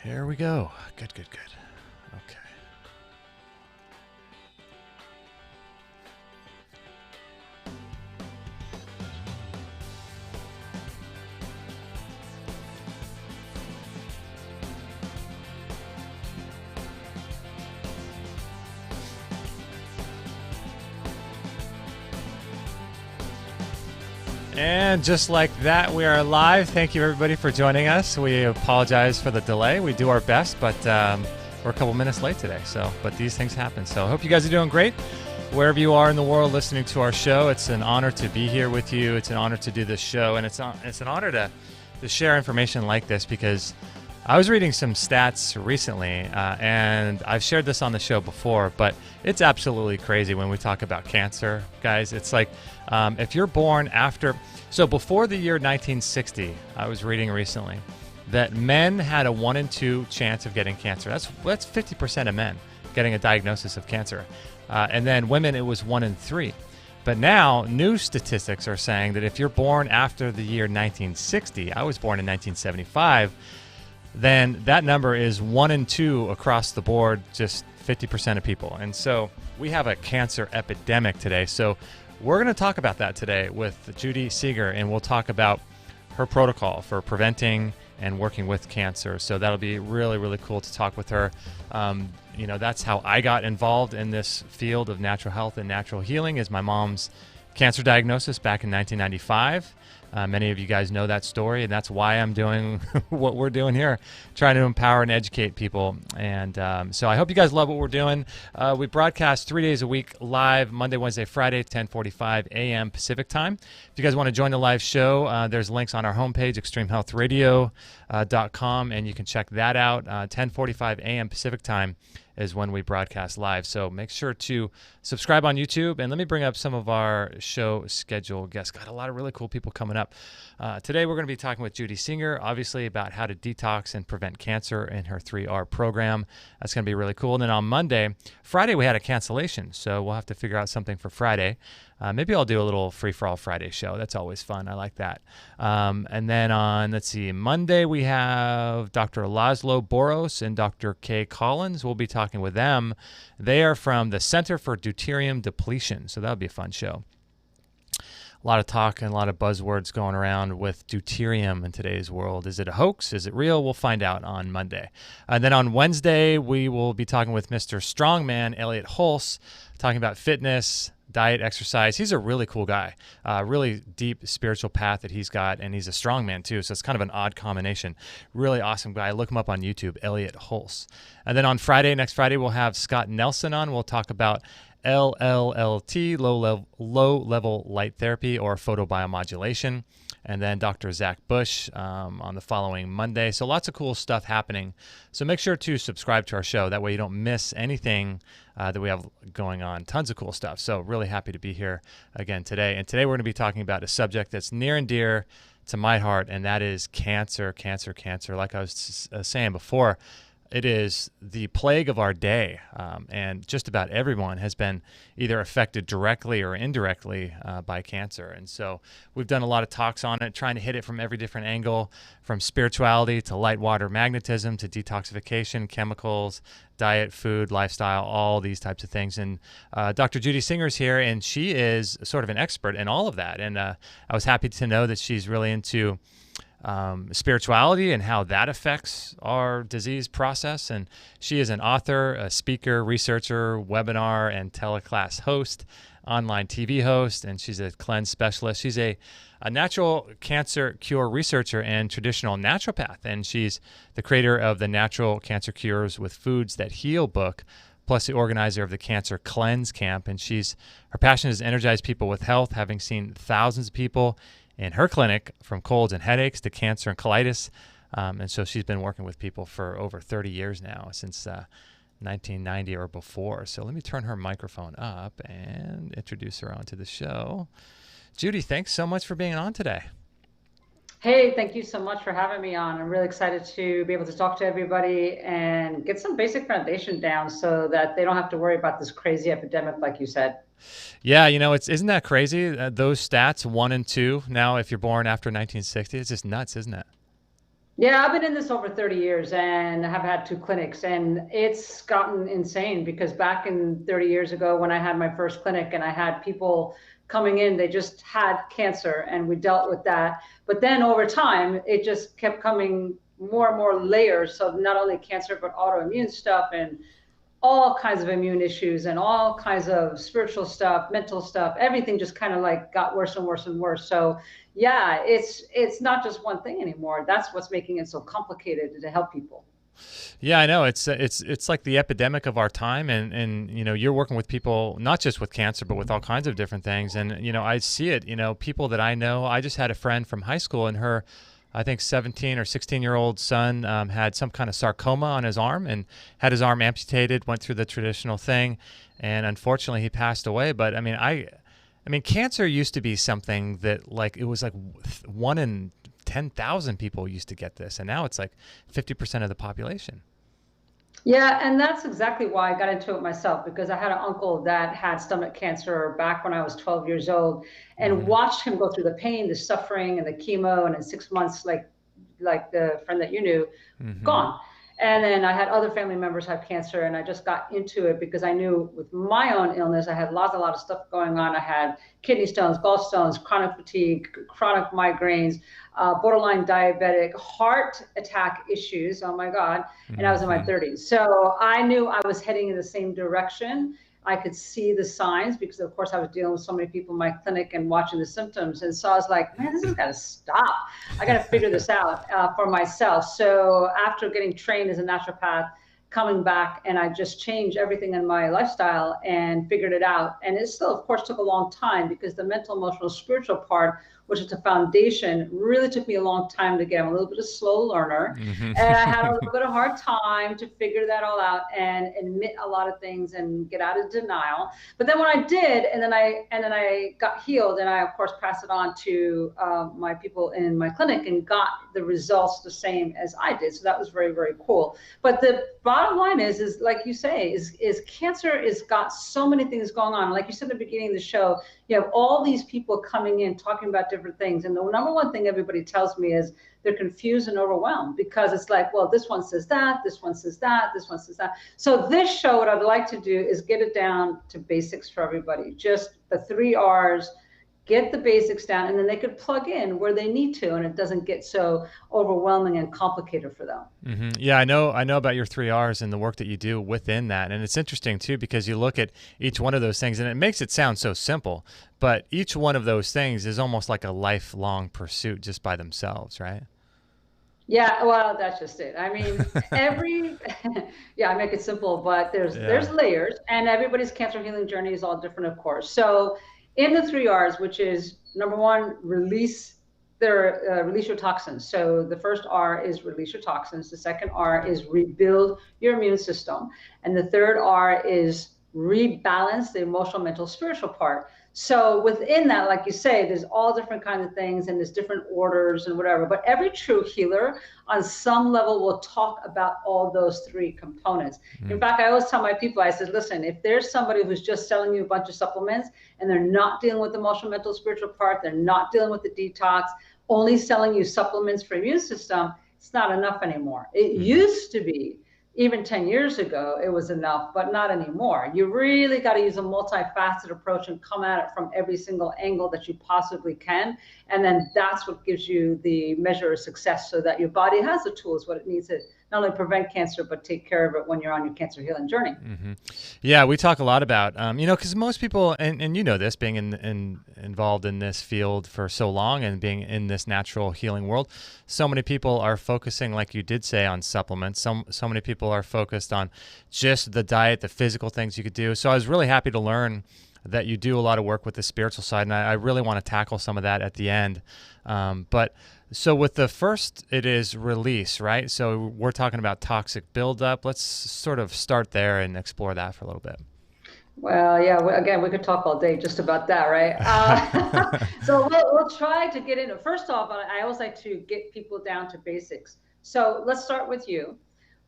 Here we go. Good. Okay. And just like that, we are live. Thank you, everybody, for joining us. We apologize for the delay. We do our best, but we're a couple minutes late today. But these things happen. So I hope you guys are doing great. Wherever you are in the world listening to our show, it's an honor to be here with you. It's an honor to do this show, and it's an honor to share information like this, because I was reading some stats recently, and I've shared this on the show before, but it's absolutely crazy when we talk about cancer, guys. It's like if you're born before the year 1960, I was reading recently that men had a 1 in 2 chance of getting cancer. That's 50% of men getting a diagnosis of cancer. And then women, it was 1 in 3. But now, new statistics are saying that if you're born after the year 1960, I was born in 1975, then that number is 1 in 2 across the board, just 50% of people. And so we have a cancer epidemic today. So we're going to talk about that today with Judy Seeger, and we'll talk about her protocol for preventing and working with cancer. So that'll be really, really cool to talk with her. That's how I got involved in this field of natural health and natural healing, is my mom's cancer diagnosis back in 1995. Many of you guys know that story, and that's why I'm doing what we're doing here, trying to empower and educate people. And so I hope you guys love what we're doing. We broadcast 3 days a week live, Monday, Wednesday, Friday, 10:45 a.m. Pacific time. If you guys want to join the live show, there's links on our homepage, extremehealthradio.com, and you can check that out. 10:45 a.m. Pacific time is when we broadcast live. So make sure to subscribe on YouTube. And let me bring up some of our show schedule guests. Got a lot of really cool people coming up. Today we're going to be talking with Judy Seeger, obviously, about how to detox and prevent cancer in her 3R program. That's going to be really cool. And then on Friday we had a cancellation, so we'll have to figure out something for Friday. Maybe I'll do a little free-for-all Friday show. That's always fun. I like that. And then on, Monday, we have Dr. Laszlo Boros and Dr. Kay Collins. We'll be talking with them. They are from the Center for Deuterium Depletion, so that'll be a fun show. A lot of talk and a lot of buzzwords going around with deuterium in today's world. Is it a hoax? Is it real? We'll find out on Monday. And then on Wednesday, we will be talking with Mr. Strongman, Elliot Hulse, talking about fitness, diet, exercise. He's a really cool guy, really deep spiritual path that he's got, and he's a strongman too, so it's kind of an odd combination. Really awesome guy. Look him up on YouTube, Elliot Hulse. And then on next Friday, we'll have Scott Nelson on. We'll talk about LLLT, low-level light therapy, or photobiomodulation. And then Dr. Zach Bush on the following Monday. So lots of cool stuff happening. So make sure to subscribe to our show. That way you don't miss anything that we have going on. Tons of cool stuff. So really happy to be here again today. And today we're going to be talking about a subject that's near and dear to my heart, and that is cancer. Like I was saying before, it is the plague of our day, and just about everyone has been either affected directly or indirectly by cancer. And so we've done a lot of talks on it, trying to hit it from every different angle, from spirituality to light water magnetism to detoxification, chemicals, diet, food, lifestyle, all these types of things. And Dr. Judy Seeger is here, and she is sort of an expert in all of that. And I was happy to know that she's really into spirituality and how that affects our disease process. And she is an author, a speaker, researcher, webinar and teleclass host, online TV host, and she's a cleanse specialist. She's a natural cancer cure researcher and traditional naturopath, and she's the creator of the Natural Cancer Cures with Foods That Heal book, plus the organizer of the Cancer Cleanse Camp. And her passion is to energize people with health, having seen thousands of people in her clinic from colds and headaches to cancer and colitis. And so she's been working with people for over 30 years now, since 1990 or before. So let me turn her microphone up and introduce her onto the show. Judy, thanks so much for being on today. Hey, thank you so much for having me on. I'm really excited to be able to talk to everybody and get some basic foundation down so that they don't have to worry about this crazy epidemic, like you said. Yeah, isn't that crazy? Those stats, 1 and 2. Now, if you're born after 1960, it's just nuts, isn't it? Yeah, I've been in this over 30 years and have had two clinics, and it's gotten insane because back in 30 years ago when I had my first clinic and I had people coming in, they just had cancer and we dealt with that. But then over time, it just kept coming more and more layers. So not only cancer, but autoimmune stuff and all kinds of immune issues and all kinds of spiritual stuff, mental stuff, everything just kind of like got worse and worse and worse. So yeah, it's not just one thing anymore. That's what's making it so complicated to help people. Yeah, I know. It's like the epidemic of our time, and you're working with people not just with cancer, but with all kinds of different things. And I see it. People that I know. I just had a friend from high school, and her, I think 17 or 16-year-old son had some kind of sarcoma on his arm and had his arm amputated. Went through the traditional thing, and unfortunately, he passed away. But I mean, cancer used to be something that like it was like one in 10,000 people used to get this, and now it's like 50% of the population. Yeah, and that's exactly why I got into it myself because I had an uncle that had stomach cancer back when I was 12 years old and Hmm. watched him go through the pain, the suffering, and the chemo, and in 6 months, like the friend that you knew, Hmm. gone. And then I had other family members have cancer, and I just got into it because I knew with my own illness, I had a lot of stuff going on. I had kidney stones, gallstones, chronic fatigue, chronic migraines, borderline diabetic, heart attack issues. Oh my God. And I was in my Hmm. 30s. So I knew I was heading in the same direction. I could see the signs because, of course, I was dealing with so many people in my clinic and watching the symptoms. And so I was like, man, this has got to stop. I got to figure this out for myself. So after getting trained as a naturopath, coming back, and I just changed everything in my lifestyle and figured it out. And it still, of course, took a long time because the mental, emotional, spiritual part, which is the foundation, really took me a long time to get. I'm a little bit of a slow learner, Hmm. and I had a little bit of hard time to figure that all out and admit a lot of things and get out of denial. But then when I did, and then I got healed, and I of course passed it on to my people in my clinic and got the results the same as I did. So that was very, very cool. But the bottom line is like you say, is cancer is got so many things going on. Like you said at the beginning of the show, you have all these people coming in talking about different things, and the number one thing everybody tells me is they're confused and overwhelmed because it's like, well, this one says that, this one says that, this one says that. So this show, what I'd like to do is get it down to basics for everybody, just the 3 R's, get the basics down, and then they could plug in where they need to, and it doesn't get so overwhelming and complicated for them. Yeah, I know about your 3 R's and the work that you do within that. And it's interesting too because you look at each one of those things and it makes it sound so simple, but each one of those things is almost like a lifelong pursuit just by themselves, right? Yeah, well, that's just it. I mean, every yeah, I make it simple, but there's Yeah. layers, and everybody's cancer healing journey is all different, of course. So, in the 3 R's, which is number one, release your toxins. So the first R is release your toxins. The second R is rebuild your immune system, and the third R is rebalance the emotional, mental, spiritual part. So within that, like you say, there's all different kinds of things and there's different orders and whatever. But every true healer on some level will talk about all those three components. In Mm. fact, I always tell my people, I said, listen, if there's somebody who's just selling you a bunch of supplements and they're not dealing with the emotional, mental, spiritual part, they're not dealing with the detox, only selling you supplements for immune system, it's not enough anymore. It Hmm. used to be, even 10 years ago, it was enough, but not anymore. You really got to use a multifaceted approach and come at it from every single angle that you possibly can. And then that's what gives you the measure of success so that your body has the tools, what it needs to not only prevent cancer, but take care of it when you're on your cancer healing journey. Hmm. Yeah, we talk a lot about, because most people, and you know this, being involved in this field for so long and being in this natural healing world, so many people are focusing, like you did say, on supplements. So many people are focused on just the diet, the physical things you could do. So I was really happy to learn that you do a lot of work with the spiritual side, and I really want to tackle some of that at the end. But so with the first, it is release, right? So we're talking about toxic buildup. Let's sort of start there and explore that for a little bit. Well, yeah, again, we could talk all day just about that, right? So we'll try to get into. First off, I always like to get people down to basics. So let's start with you.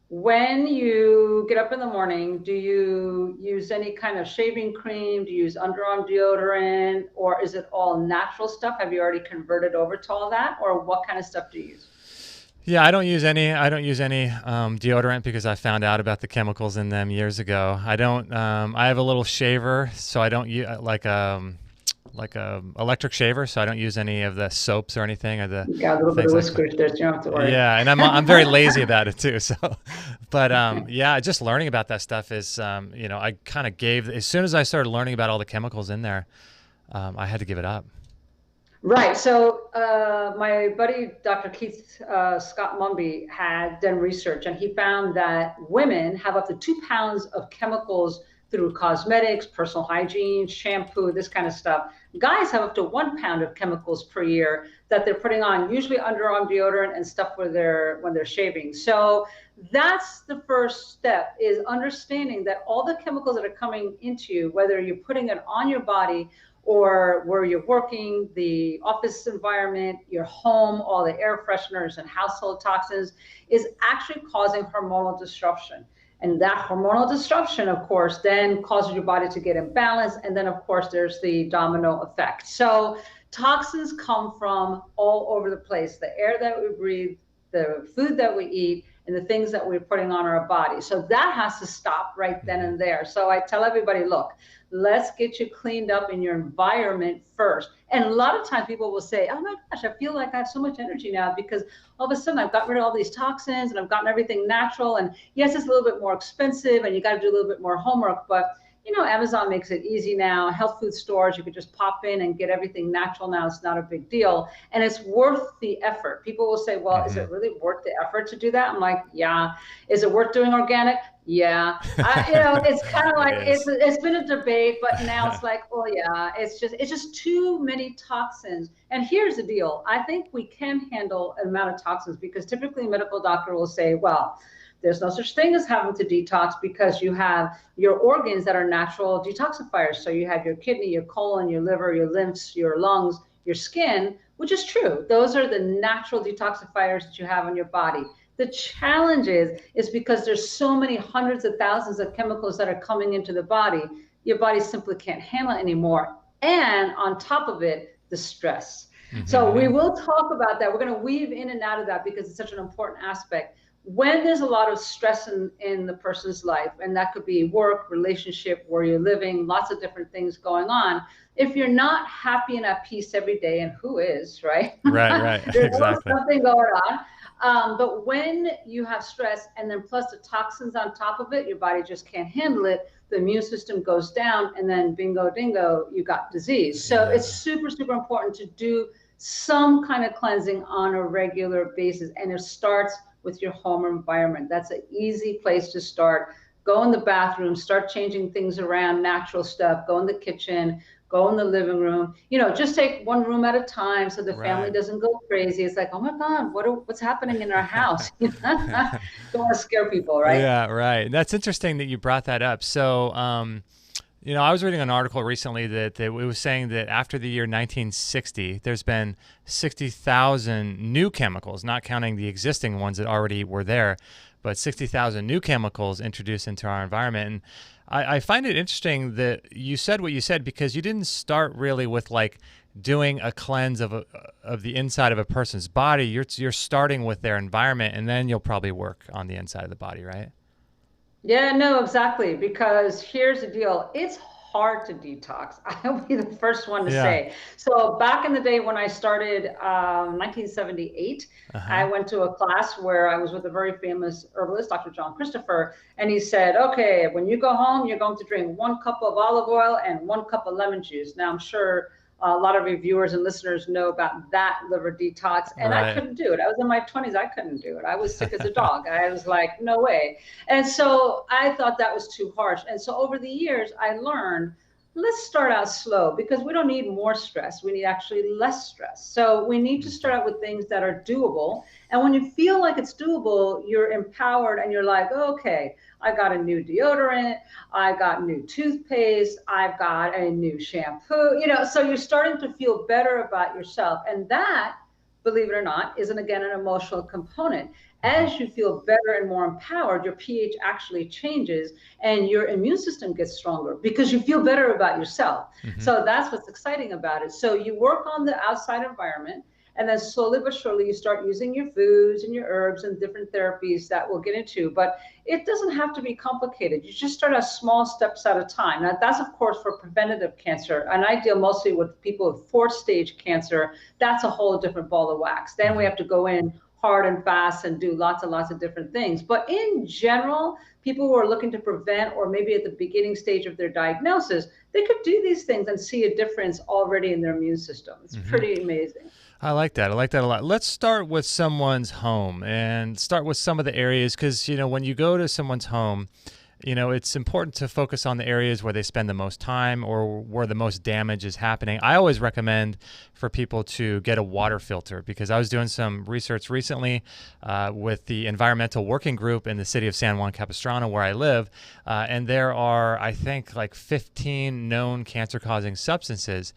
When you get up in the morning, do you use any kind of shaving cream? Do you use underarm deodorant? Or is it all natural stuff? Have you already converted over to all that? Or what kind of stuff do you use? Yeah, I don't use any deodorant because I found out about the chemicals in them years ago. I don't. I have a little shaver, so I don't use like a electric shaver, so I don't use any of the soaps or anything or the You got a little bit things of like that. whiskers there, so you don't have to worry. Yeah, and I'm very lazy about it too. So, but yeah, just learning about that stuff is you know, I kind of gave as soon as I started learning about all the chemicals in there, I had to give it up. Right. So my buddy, Dr. Keith Scott Mumby, had done research, and he found that women have up to 2 pounds of chemicals through cosmetics, personal hygiene, shampoo, this kind of stuff. Guys have up to 1 pound of chemicals per year that they're putting on, usually underarm deodorant and stuff where when they're shaving. So that's the first step, is understanding that all the chemicals that are coming into you, whether you're putting it on your body or where you're working, the office environment, your home, all the air fresheners and household toxins, is actually causing hormonal disruption. And that hormonal disruption, of course, then causes your body to get imbalanced. And then, of course, there's the domino effect. So toxins come from all over the place: the air that we breathe, the food that we eat, and the things that we're putting on our body. So that has to stop right then and there. So I tell everybody, look, let's get you cleaned up in your environment first. And a lot of times people will say, oh my gosh, I feel like I have so much energy now because all of a sudden I've got rid of all these toxins and I've gotten everything natural. And yes, it's a little bit more expensive and you got to do a little bit more homework, but you know, Amazon makes it easy now. Health food stores, you could just pop in and get everything natural now. It's not a big deal. And it's worth the effort. People will say, well, is it really worth the effort to do that? I'm like, yeah. Is it worth doing organic? Yeah. You know, it's kind of like, it's been a debate, but now it's like, oh yeah, it's just too many toxins. And here's the deal. I think we can handle an amount of toxins because typically a medical doctor will say, well, there's no such thing as having to detox because you have your organs that are natural detoxifiers. So you have your kidney, your colon, your liver, your lymphs, your lungs, your skin, which is true. Those are the natural detoxifiers that you have in your body. The challenge is because there's so many hundreds of thousands of chemicals that are coming into the body, your body simply can't handle it anymore. And on top of it, the stress. So we will talk about that. We're going to weave in and out of that because it's such an important aspect. When there's a lot of stress in the person's life, and that could be work, relationship, where you're living, lots of different things going on. If you're not happy and at peace every day, and who is, right? Right, There's exactly. something going on. But when you have stress and then plus the toxins on top of it, your body just can't handle it. The immune system goes down, and then bingo, dingo, you got disease. So it's super, super important to do some kind of cleansing on a regular basis. And it starts with your home environment. That's an easy place to start. Go in the bathroom, start changing things around, natural stuff. Go in the kitchen, go in the living room. You know, just take one room at a time so the family doesn't go crazy. It's like, oh my God, what's happening in our house? Don't want to scare people, right? Yeah, right. That's interesting that you brought that up. So, you know, I was reading an article recently that it was saying that after the year 1960, there's been 60,000 new chemicals, not counting the existing ones that already were there, but 60,000 new chemicals introduced into our environment. And I find it interesting that you said what you said because you didn't start really with like doing a cleanse of the inside of a person's body. You're starting with their environment, and then you'll probably work on the inside of the body, right? Yeah, no, exactly. Because here's the deal. It's hard to detox. I'll be the first one to say. So back in the day when I started, 1978, I went to a class where I was with a very famous herbalist, Dr. John Christopher, and he said, okay, when you go home, you're going to drink 1 cup of olive oil and 1 cup of lemon juice. Now, I'm sure a lot of your viewers and listeners know about that liver detox, and I couldn't do it. I was in my 20s. I couldn't do it. I was sick as a dog. I was like, no way. And so I thought that was too harsh. And so over the years, I learned, let's start out slow because we don't need more stress. We need actually less stress. So we need to start out with things that are doable. And when you feel like it's doable, you're empowered and you're like, okay, I got a new deodorant, I got new toothpaste, I've got a new shampoo, you know, so you're starting to feel better about yourself. And that, believe it or not, isn't again an emotional component. As you feel better and more empowered, your pH actually changes and your immune system gets stronger because you feel better about yourself. So that's what's exciting about it. So you work on the outside environment. And then slowly but surely you start using your foods and your herbs and different therapies that we'll get into. But it doesn't have to be complicated. You just start at small steps at a time. Now, that's, of course, for preventative cancer. And I deal mostly with people with 4th stage cancer. That's a whole different ball of wax. Then we have to go in hard and fast and do lots and lots of different things. But in general, people who are looking to prevent, or maybe at the beginning stage of their diagnosis, they could do these things and see a difference already in their immune system. It's pretty amazing. I like that. I like that a lot. Let's start with someone's home and start with some of the areas, because, you know, when you go to someone's home, you know, it's important to focus on the areas where they spend the most time or where the most damage is happening. I always recommend for people to get a water filter, because I was doing some research recently with the environmental working group in the city of San Juan Capistrano, where I live. And there are, I think, like 15 known cancer-causing substances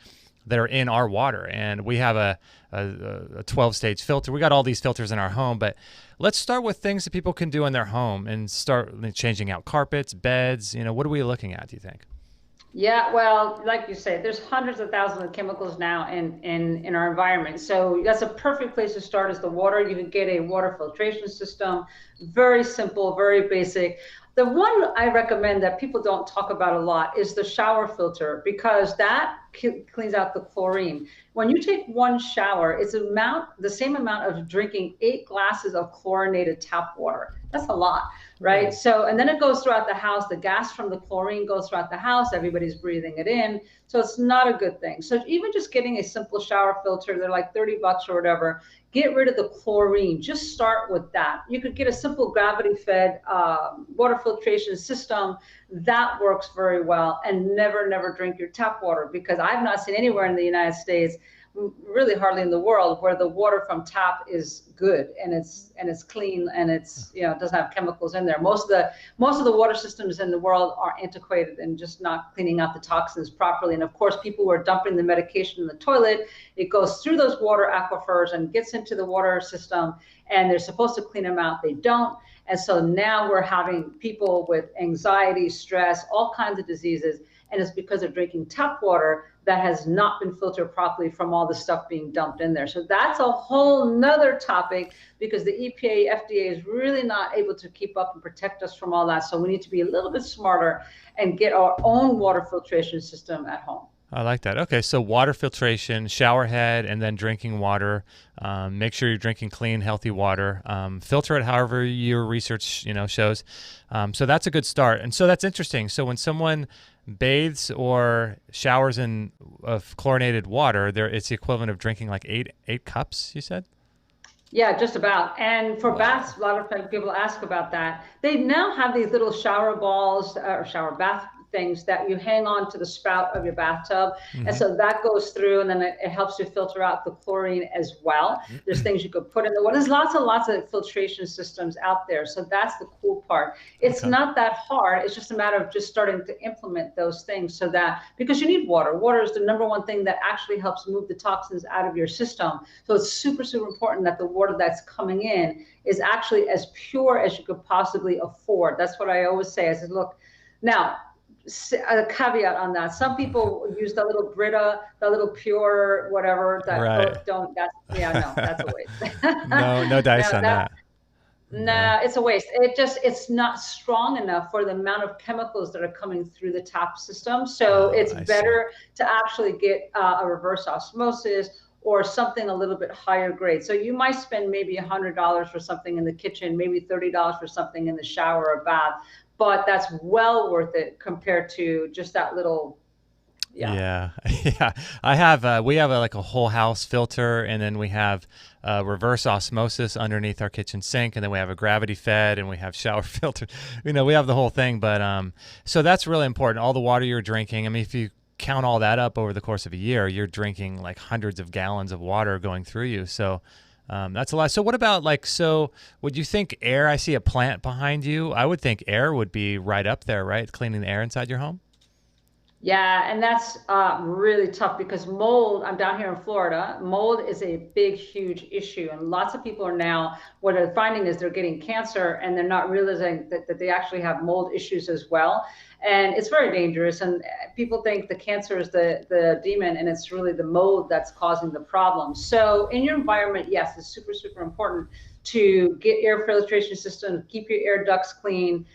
that are in our water. And we have a 12-stage filter. We got all these filters in our home, but let's start with things that people can do in their home and start changing out carpets, beds. You know, what are we looking at, do you think? Yeah, well, like you say, there's hundreds of thousands of chemicals now in our environment. So that's a perfect place to start, is the water. You can get a water filtration system. Very simple, very basic. The one I recommend that people don't talk about a lot is the shower filter, because that cleans out the chlorine. When you take one shower, it's the same amount of drinking 8 glasses of chlorinated tap water. That's a lot, right? So, and then it goes throughout the house. The gas from the chlorine goes throughout the house. Everybody's breathing it in. So it's not a good thing. So even just getting a simple shower filter, they're like $30 or whatever. Get rid of the chlorine. Just start with that. You could get a simple gravity-fed water filtration system that works very well. And never drink your tap water, because I've not seen anywhere in the United States, really hardly in the world, where the water from tap is good and it's clean and it's, you know, it doesn't have chemicals in there. Most of the water systems in the world are antiquated and just not cleaning out the toxins properly. And of course, people who are dumping the medication in the toilet, it goes through those water aquifers and gets into the water system, and they're supposed to clean them out. They don't. And so now we're having people with anxiety, stress, all kinds of diseases. And it's because of drinking tap water that has not been filtered properly from all the stuff being dumped in there. So that's a whole nother topic, because the EPA, FDA is really not able to keep up and protect us from all that. So we need to be a little bit smarter and get our own water filtration system at home. I like that. Okay, so water filtration, shower head, and then drinking water. Make sure you're drinking clean, healthy water. Filter it however your research, you know, shows. So that's a good start. And so that's interesting. So when someone bathes or showers in chlorinated water, it's the equivalent of drinking like eight cups, you said? Yeah, just about. And for baths, a lot of people ask about that. They now have these little shower balls or shower bath things that you hang on to the spout of your bathtub. And so that goes through, and then it helps you filter out the chlorine as well. There's things you could put in the water. There's lots and lots of filtration systems out there. So that's the cool part. It's not that hard. It's just a matter of just starting to implement those things, so that, because you need water. Water is the #1 thing that actually helps move the toxins out of your system. So it's super, super important that the water that's coming in is actually as pure as you could possibly afford. That's what I always say. I said, look, now, a caveat on that. Some people use the little Brita, the little pure whatever that don't. That's that's a waste. no dice on that. No, it's a waste. It's not strong enough for the amount of chemicals that are coming through the tap system. So it's better to actually get a reverse osmosis or something a little bit higher grade. So you might spend maybe $100 for something in the kitchen, maybe $30 for something in the shower or bath. But that's well worth it compared to just that little. Yeah. I have we have like a whole house filter, and then we have reverse osmosis underneath our kitchen sink, and then we have a gravity fed, and we have shower filter. You know, we have the whole thing. But so that's really important. All the water you're drinking. I mean, if you count all that up over the course of a year, you're drinking like hundreds of gallons of water going through you. So. That's a lot. So what about so would you think air? I see a plant behind you. I would think air would be right up there, right? Cleaning the air inside your home. Yeah, and that's really tough because mold, I'm down here in Florida, mold is a big, huge issue. And lots of people are now, what they're finding is they're getting cancer and they're not realizing that they actually have mold issues as well. And it's very dangerous. And people think the cancer is the demon, and it's really the mold that's causing the problem. So in your environment, yes, it's super, super important to get air filtration system, keep your air ducts clean,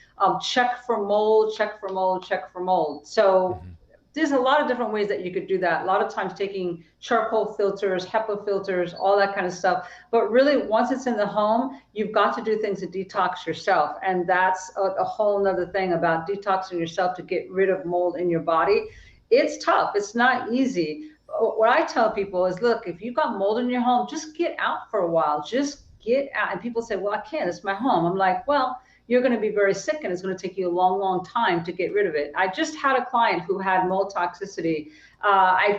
check for mold, check for mold, check for mold. So Hmm. there's a lot of different ways that you could do that. A lot of times taking charcoal filters, HEPA filters, all that kind of stuff. But really, once it's in the home, you've got to do things to detox yourself. And that's a whole nother thing about detoxing yourself to get rid of mold in your body. It's tough. It's not easy. What I tell people is, look, if you've got mold in your home, just get out for a while. Just get out. And people say, well, I can't. It's my home. I'm like, well, you're going to be very sick and it's going to take you a long, long time to get rid of it. I just had a client who had mold toxicity.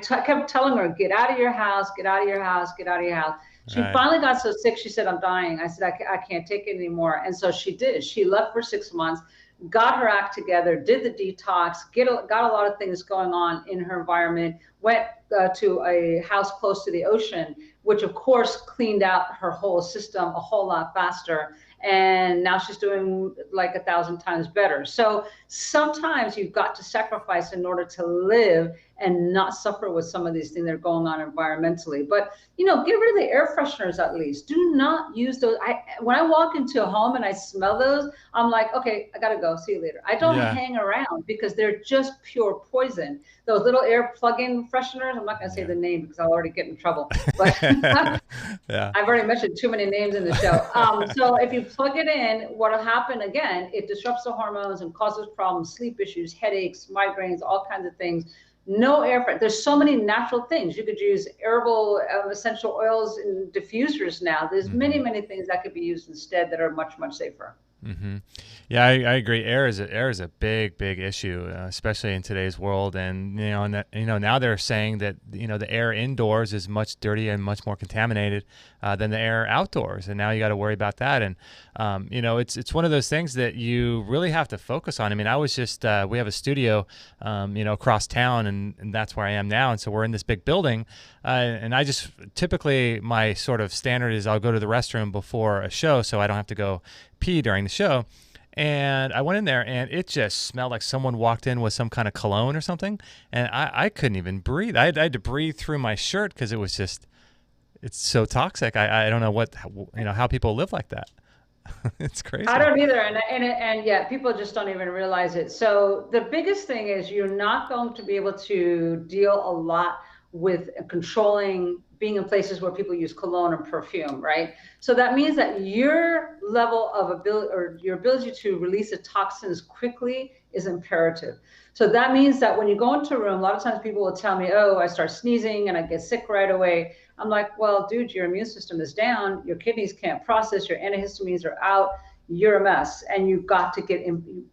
Kept telling her, get out of your house, get out of your house, get out of your house. She Right. finally got so sick, she said, I'm dying. I said, I can't take it anymore. And so she did. She left for 6 months, got her act together, did the detox, got a lot of things going on in her environment, went to a house close to the ocean, which of course cleaned out her whole system a whole lot faster, and now she's doing like 1,000 times better. So sometimes you've got to sacrifice in order to live and not suffer with some of these things that are going on environmentally. But get rid of the air fresheners at least. Do not use those. When I walk into a home and I smell those, I'm like, okay, I gotta go. See you later. I don't Yeah. hang around because they're just pure poison. Those little air plug-in fresheners. I'm not gonna say Yeah. the name because I'll already get in trouble. But Yeah. I've already mentioned too many names in the show. So if you plug it in, what'll happen again, it disrupts the hormones and causes problems, sleep issues, headaches, migraines, all kinds of things. No air. There's so many natural things. You could use herbal essential oils and diffusers now. There's many, Hmm. many things that could be used instead that are much, much safer. Hmm. Yeah, I agree. Air is a big, big issue, especially in today's world. And now they're saying that the air indoors is much dirtier and much more contaminated than the air outdoors. And now you got to worry about that. And it's one of those things that you really have to focus on. I mean, I was just we have a studio, across town, and that's where I am now. And so we're in this big building, and I just typically my sort of standard is I'll go to the restroom before a show, so I don't have to go pee during the show. And I went in there and it just smelled like someone walked in with some kind of cologne or something. And I couldn't even breathe. I had to breathe through my shirt because it's so toxic. I don't know how people live like that. It's I crazy. don't either, and yeah, people just don't even realize it. So the biggest thing is you're not going to be able to deal a lot with controlling being in places where people use cologne and perfume, right? So that means that your level of ability or your ability to release the toxins quickly is imperative. So that means that when you go into a room, a lot of times people will tell me, "Oh, I start sneezing and I get sick right away." I'm like, well, dude, your immune system is down, your kidneys can't process, your antihistamines are out, you're a mess, and you've got to get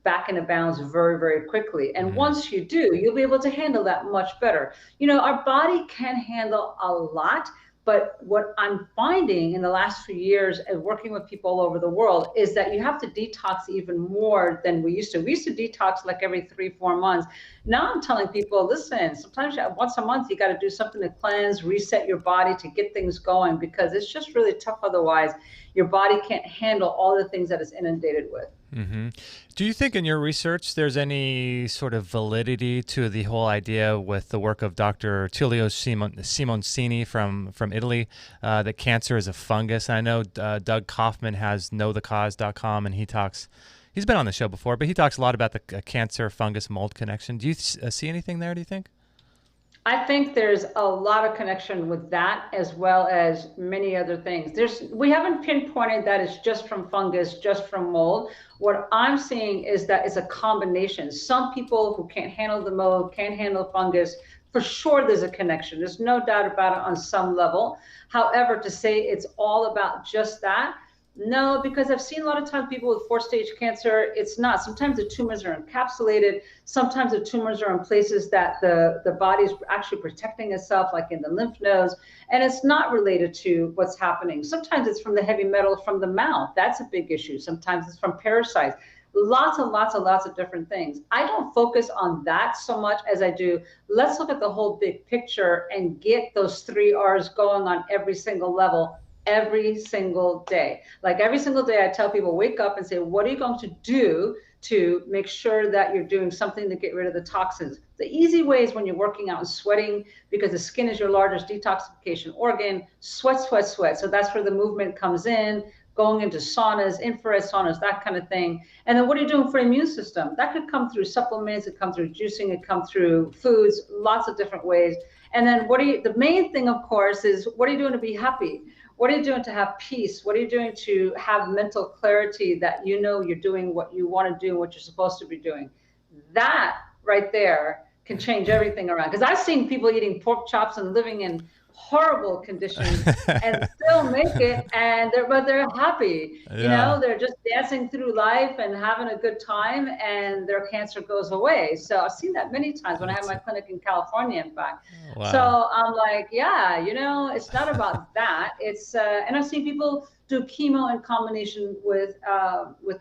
back into balance very, very quickly. And Hmm. once you do, you'll be able to handle that much better. Our body can handle a lot, but what I'm finding in the last few years of working with people all over the world is that you have to detox even more than we used to. We used to detox like every 3, 4 months. Now I'm telling people, listen, sometimes once a month you got to do something to cleanse, reset your body to get things going because it's just really tough otherwise. Your body can't handle all the things that it's inundated with. Hmm. Do you think in your research there's any sort of validity to the whole idea with the work of Dr. Tullio Simoncini from Italy, that cancer is a fungus? I know Doug Kaufman has knowthecause.com, and he's been on the show before, but he talks a lot about the cancer fungus mold connection. Do you see anything there, do you think? I think there's a lot of connection with that as well as many other things. We haven't pinpointed that it's just from fungus, just from mold. What I'm seeing is that it's a combination. Some people who can't handle the mold, can't handle fungus, for sure there's a connection. There's no doubt about it on some level. However, to say it's all about just that, no, because I've seen a lot of times people with 4-stage cancer, it's not. Sometimes the tumors are encapsulated. Sometimes the tumors are in places that the body's actually protecting itself, like in the lymph nodes, and it's not related to what's happening. Sometimes it's from the heavy metal from the mouth. That's a big issue. Sometimes it's from parasites. lots and lots and lots of different things. I don't focus on that so much as I do, let's look at the whole big picture and get those 3 R's going on every single level, every single day. Like every single day I tell people, wake up and say, what are you going to do to make sure that you're doing something to get rid of the toxins? The easy way is when you're working out and sweating, because the skin is your largest detoxification organ. Sweat, sweat, sweat. So that's where the movement comes in, going into saunas, infrared saunas, that kind of thing. And then what are you doing for immune system? That could come through supplements, it come through juicing, it come through foods, lots of different ways. And then the main thing, of course, is what are you doing to be happy? What are you doing to have peace? What are you doing to have mental clarity that you know you're doing what you want to do, what you're supposed to be doing? That right there can change everything around. Because I've seen people eating pork chops and living in horrible conditions and still make it, but they're happy. Yeah. You know, they're just dancing through life and having a good time, and their cancer goes away. So I've seen that many times when I have my clinic in California, in fact. Wow. So I'm like, yeah, you know, it's not about that. It's and I've seen people do chemo in combination with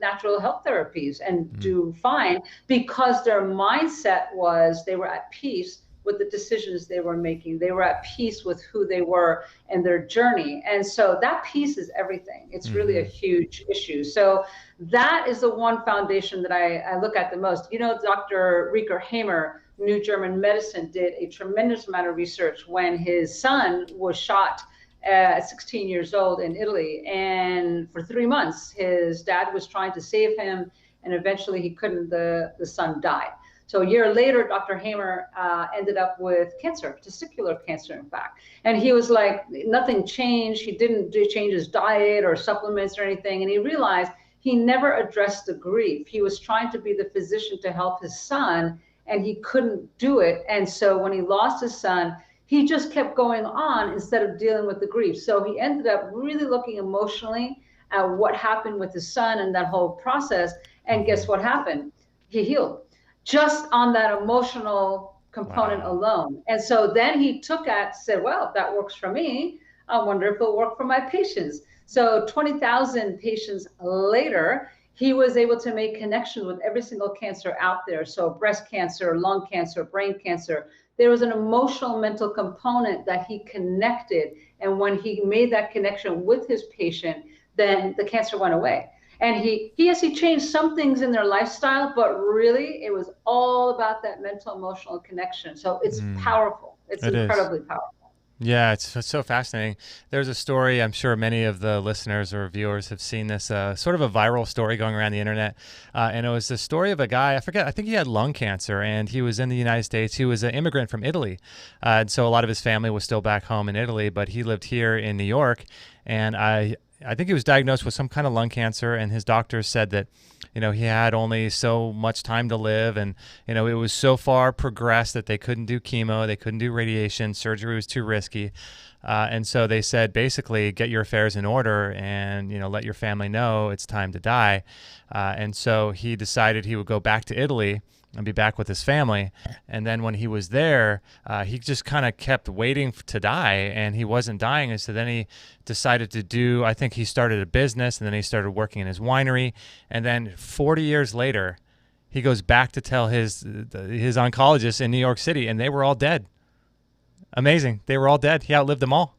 natural health therapies and do fine, because their mindset was they were at peace with the decisions they were making. They were at peace with who they were and their journey. And so that peace is everything. It's really a huge issue. So that is the one foundation that I look at the most. You know, Dr. Rieker Hamer, New German Medicine, did a tremendous amount of research when his son was shot at 16 years old in Italy. And for 3 months, his dad was trying to save him, and eventually he couldn't. The son died. So a year later, Dr. Hamer ended up with cancer, testicular cancer, in fact. And he was like, nothing changed. He didn't change his diet or supplements or anything. And he realized he never addressed the grief. He was trying to be the physician to help his son, and he couldn't do it. And so when he lost his son, he just kept going on instead of dealing with the grief. So he ended up really looking emotionally at what happened with his son and that whole process. And guess what happened? He healed, just on that emotional component alone. And so then he said, well, if that works for me, I wonder if it'll work for my patients. So 20,000 patients later, he was able to make connections with every single cancer out there. So breast cancer, lung cancer, brain cancer. There was an emotional, mental component that he connected. And when he made that connection with his patient, then the cancer went away. And he changed some things in their lifestyle, but really it was all about that mental, emotional connection. So it's powerful. It's incredibly powerful. Yeah, it's so fascinating. There's a story, I'm sure many of the listeners or viewers have seen this, sort of a viral story going around the internet. And it was the story of a guy, I think he had lung cancer, and he was in the United States. He was an immigrant from Italy. And so a lot of his family was still back home in Italy, but he lived here in New York. And I think he was diagnosed with some kind of lung cancer, and his doctors said that, you know, he had only so much time to live, and, you know, it was so far progressed that they couldn't do chemo, they couldn't do radiation, surgery was too risky. And so they said, basically, get your affairs in order and, you know, let your family know it's time to die. And so he decided he would go back to Italy and be back with his family. And then when he was there, he just kind of kept waiting to die, and he wasn't dying. And so then he decided I think he started a business, and then he started working in his winery. And then 40 years later, he goes back to tell his oncologist in New York City, and they were all dead. Amazing. They were all dead. He outlived them all.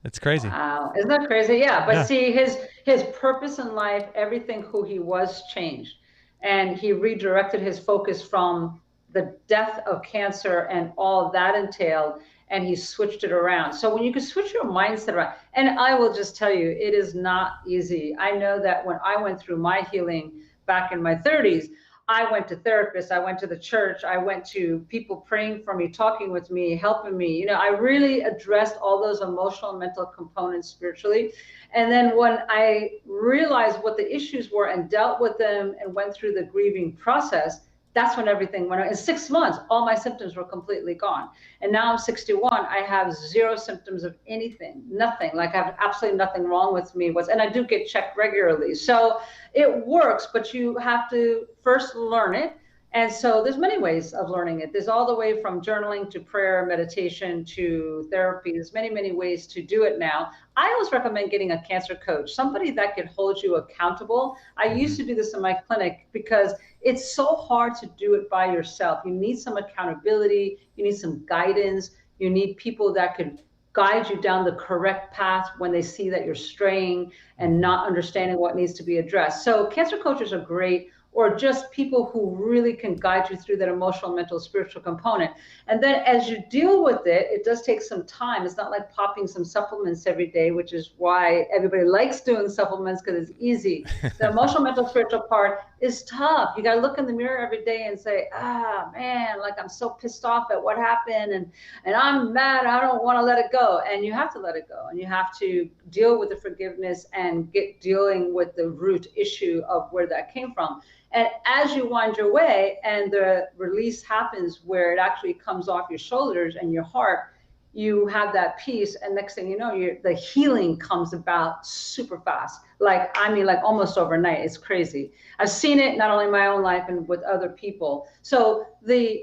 It's crazy. Wow. Isn't that crazy? Yeah. But see, his purpose in life, everything who he was changed. And he redirected his focus from the death of cancer and all that entailed, and he switched it around. So when you can switch your mindset around, and I will just tell you, it is not easy. I know that when I went through my healing back in my 30s, I went to therapists, I went to the church, I went to people praying for me, talking with me, helping me. You know, I really addressed all those emotional and mental components spiritually. And then when I realized what the issues were and dealt with them and went through the grieving process, that's when everything went. In 6 months, all my symptoms were completely gone. And now I'm 61. I have zero symptoms of anything, nothing. Like I have absolutely nothing wrong with me. And I do get checked regularly. So it works, but you have to first learn it And so there's many ways of learning it. There's all the way from journaling to prayer, meditation to therapy. There's many, many ways to do it now. I always recommend getting a cancer coach, somebody that can hold you accountable. I used to do this in my clinic because it's so hard to do it by yourself. You need some accountability. You need some guidance. You need people that could guide you down the correct path when they see that you're straying and not understanding what needs to be addressed. So cancer coaches are great, or just people who really can guide you through that emotional, mental, spiritual component. And then as you deal with it, it does take some time. It's not like popping some supplements every day, which is why everybody likes doing supplements, because it's easy. The emotional, mental, spiritual part is tough. You got to look in the mirror every day and say, man, like I'm so pissed off at what happened, and I'm mad. I don't want to let it go. And you have to let it go. And you have to deal with the forgiveness and dealing with the root issue of where that came from. And as you wind your way and the release happens where it actually comes off your shoulders and your heart, you have that peace. And next thing you know, the healing comes about super fast. Like almost overnight. It's crazy. I've seen it not only in my own life and with other people. So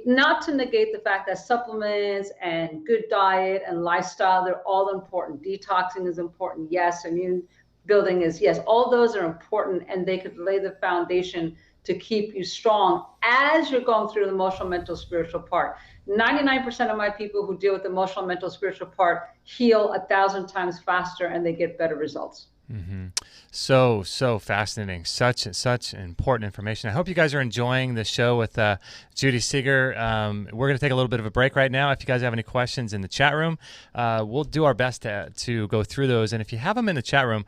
not to negate the fact that supplements and good diet and lifestyle, they're all important. Detoxing is important. Yes. Immune building is, yes. All those are important, and they could lay the foundation to keep you strong as you're going through the emotional, mental, spiritual part. 99% of my people who deal with the emotional, mental, spiritual part heal 1,000 times faster, and they get better results. Mm-hmm. So fascinating. Such important information. I hope you guys are enjoying the show with Judy Seeger. We're going to take a little bit of a break right now. If you guys have any questions in the chat room, we'll do our best to go through those. And if you have them in the chat room,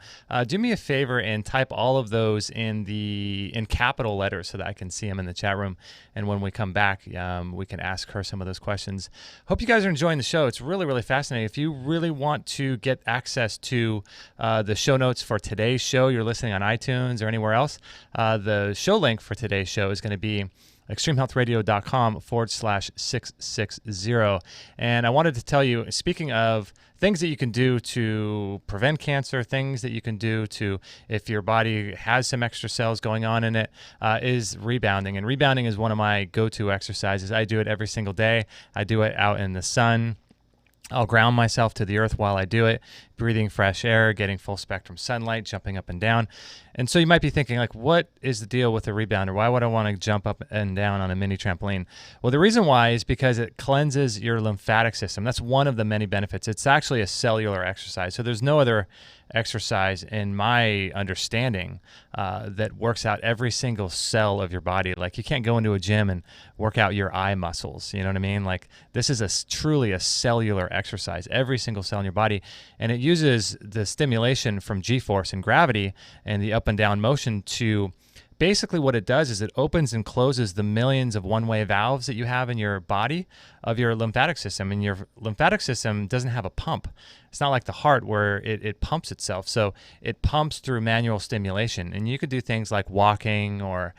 do me a favor and type all of those in capital letters so that I can see them in the chat room. And when we come back, we can ask her some of those questions. Hope you guys are enjoying the show. It's really, really fascinating. If you really want to get access to the show notes for today's show, you're listening on iTunes or anywhere else, the show link for today's show is going to be extremehealthradio.com/660. And I wanted to tell you, speaking of things that you can do to prevent cancer, things that you can do to, if your body has some extra cells going on in it, is rebounding. And rebounding is one of my go-to exercises. I do it every single day. I do it out in the sun. I'll ground myself to the earth while I do it, breathing fresh air, getting full spectrum sunlight, jumping up and down. And so you might be thinking, like, what is the deal with a rebounder? Why would I want to jump up and down on a mini trampoline? Well, the reason why is because it cleanses your lymphatic system. That's one of the many benefits. It's actually a cellular exercise. So there's no other exercise, in my understanding, that works out every single cell of your body. Like, you can't go into a gym and work out your eye muscles. You know what I mean? Like, this is truly a cellular exercise, every single cell in your body. And it uses the stimulation from G-force and gravity and the up and down motion to basically what it does is it opens and closes the millions of one-way valves that you have in your body of your lymphatic system. And your lymphatic system doesn't have a pump. It's not like the heart where it pumps itself. So it pumps through manual stimulation. And you could do things like walking or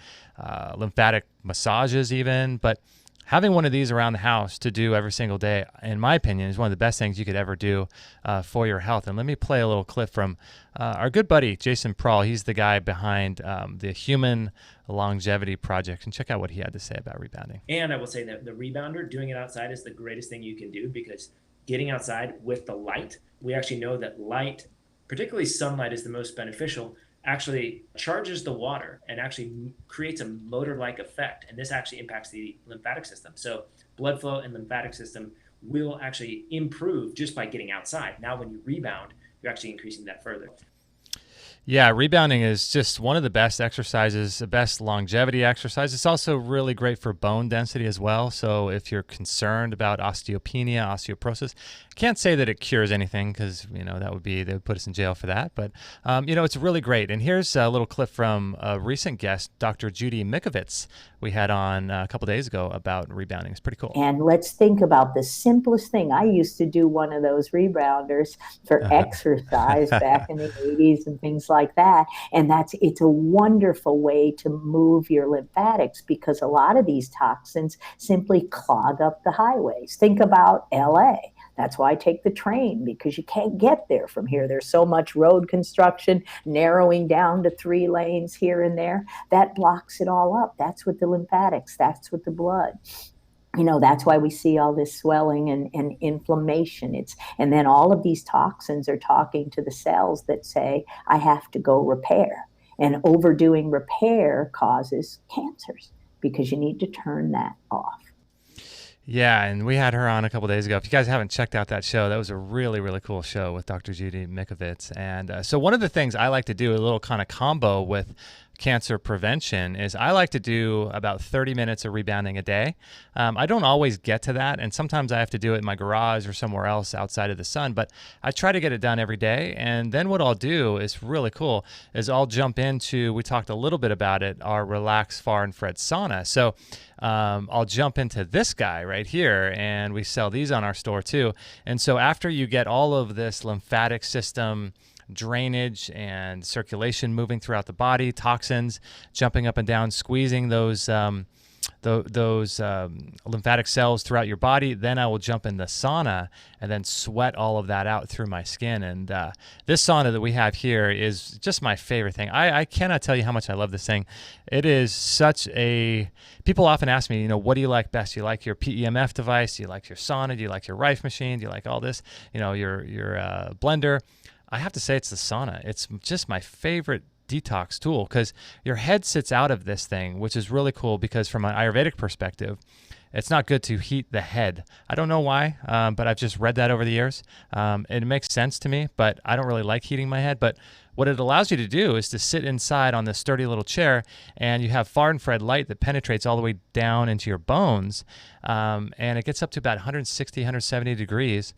lymphatic massages even. But having one of these around the house to do every single day, in my opinion, is one of the best things you could ever do for your health. And let me play a little clip from our good buddy, Jason Prawl. He's the guy behind the Human Longevity Project. And check out what he had to say about rebounding. And I will say that the rebounder, doing it outside, is the greatest thing you can do, because getting outside with the light, we actually know that light, particularly sunlight, is the most beneficial, actually charges the water and actually creates a motor-like effect. And this actually impacts the lymphatic system. So blood flow and lymphatic system will actually improve just by getting outside. Now, when you rebound, you're actually increasing that further. Yeah, rebounding is just one of the best exercises, the best longevity exercise. It's also really great for bone density as well. So if you're concerned about osteopenia, osteoporosis, can't say that it cures anything, because they would put us in jail for that. But it's really great. And here's a little clip from a recent guest, Dr. Judy Mikovits, we had on a couple days ago about rebounding. It's pretty cool. And let's think about the simplest thing. I used to do one of those rebounders for exercise back in the 80s and things like that. And it's a wonderful way to move your lymphatics, because a lot of these toxins simply clog up the highways. Think about LA. That's why I take the train, because you can't get there from here. There's so much road construction, narrowing down to 3 lanes here and there. That blocks it all up. That's with the lymphatics. That's with the blood. That's why we see all this swelling and inflammation. And then all of these toxins are talking to the cells that say, I have to go repair. And overdoing repair causes cancers, because you need to turn that off. Yeah, and we had her on a couple days ago. If you guys haven't checked out that show, that was a really, really cool show with Dr. Judy Mikovits. And so one of the things I like to do, a little kind of combo with cancer prevention, is I like to do about 30 minutes of rebounding a day. I don't always get to that, and sometimes I have to do it in my garage or somewhere else outside of the sun, but I try to get it done every day. And then what I'll do is really cool, is I'll jump into, we talked a little bit about it, our Relax Far Infrared Sauna. So I'll jump into this guy right here, and we sell these on our store too. And so after you get all of this lymphatic system drainage and circulation moving throughout the body, toxins jumping up and down, squeezing those lymphatic cells throughout your body, then I will jump in the sauna and then sweat all of that out through my skin. And this sauna that we have here is just my favorite thing. I cannot tell you how much I love this thing. It is such a... People often ask me, what do you like best? Do you like your PEMF device? Do you like your sauna? Do you like your Rife machine? Do you like all this? Your blender? I have to say it's the sauna. It's just my favorite detox tool, because your head sits out of this thing, which is really cool, because from an Ayurvedic perspective, it's not good to heat the head. I don't know why, but I've just read that over the years. It makes sense to me, but I don't really like heating my head. But what it allows you to do is to sit inside on this sturdy little chair, and you have far infrared light that penetrates all the way down into your bones, and it gets up to about 160, 170 degrees.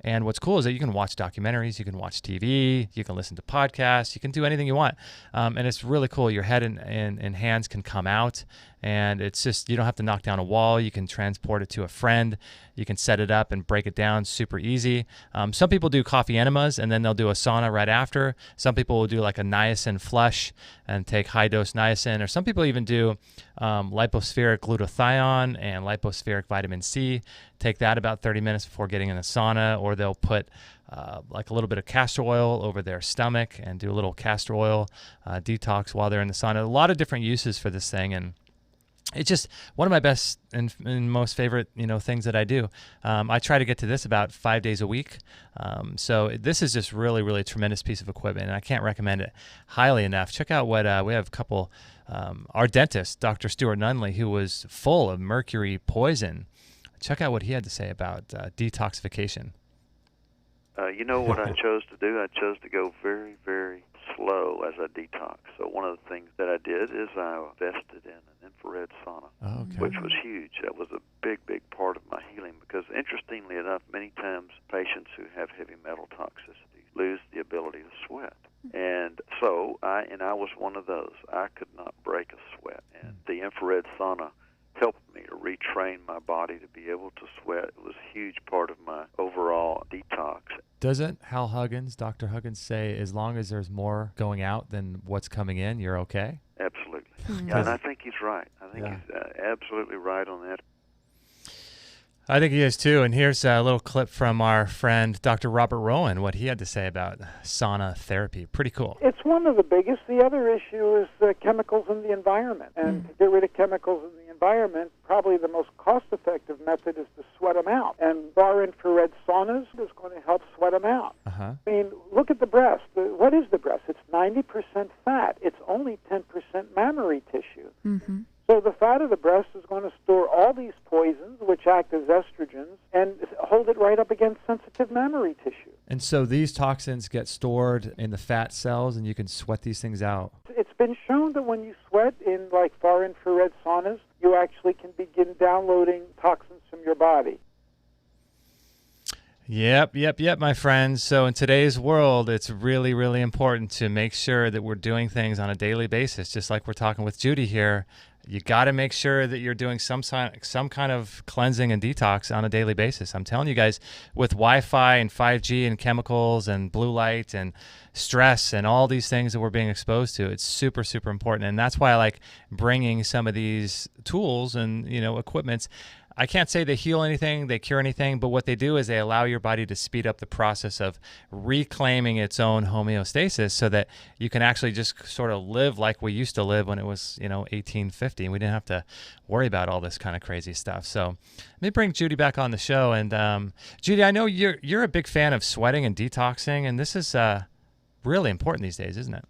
And what's cool is that you can watch documentaries, you can watch TV, you can listen to podcasts, you can do anything you want. And it's really cool. Your head and hands can come out, and it's just, you don't have to knock down a wall. You can transport it to a friend. You can set it up and break it down super easy. Some people do coffee enemas, and then they'll do a sauna right after. Some people will do like a niacin flush and take high dose niacin, or some people even do lipospheric glutathione and lipospheric vitamin C. Take that about 30 minutes before getting in the sauna, or they'll put like a little bit of castor oil over their stomach and do a little castor oil detox while they're in the sauna. A lot of different uses for this thing, and it's just one of my best and most favorite, things that I do. I try to get to this about 5 days a week. So this is just really, really tremendous piece of equipment, and I can't recommend it highly enough. Check out what we have a couple, our dentist, Dr. Stuart Nunley, who was full of mercury poison. Check out what he had to say about detoxification. What I chose to do? I chose to go very, very slow as I detox. So one of the things that I did is I invested in an infrared sauna, which was huge. That was a big, big part of my healing, because interestingly enough, many times patients who have heavy metal toxicity lose the ability to sweat. And so I was one of those. I could not break a sweat. And the infrared sauna helped me to retrain my body to be able to sweat. It was a huge part of my overall detox. Doesn't Dr. Huggins say, as long as there's more going out than what's coming in, you're okay? Absolutely. Yeah, and I think he's right. I think he's absolutely right on that. I think he is too. And here's a little clip from our friend Dr. Robert Rowan, what he had to say about sauna therapy. Pretty cool. It's one of the biggest. The other issue is the chemicals in the environment. And to get rid of chemicals in the environment, probably the most cost-effective method is to sweat them out. And far infrared saunas is going to help sweat them out. I mean, look at the breast. What is the breast? It's 90% fat. It's only 10% mammary tissue. So the fat of the breast is going to store all these poisons, which act as estrogens, and hold it right up against sensitive mammary tissue. And so these toxins get stored in the fat cells, and you can sweat these things out. It's been shown that when you sweat in like far infrared saunas, you actually can begin downloading toxins from your body. Yep, my friends. So in today's world, it's really, really important to make sure that we're doing things on a daily basis, just like we're talking with Judy here. You got to make sure that you're doing some kind of cleansing and detox on a daily basis. I'm telling you guys, with Wi-Fi and 5G and chemicals and blue light and stress and all these things that we're being exposed to, it's super, super important. And that's why I like bringing some of these tools and, equipments. I can't say they heal anything, they cure anything, but what they do is they allow your body to speed up the process of reclaiming its own homeostasis so that you can actually just sort of live like we used to live when it was, 1850. And we didn't have to worry about all this kind of crazy stuff. So let me bring Judy back on the show. And Judy, I know you're a big fan of sweating and detoxing, and this is really important these days, isn't it?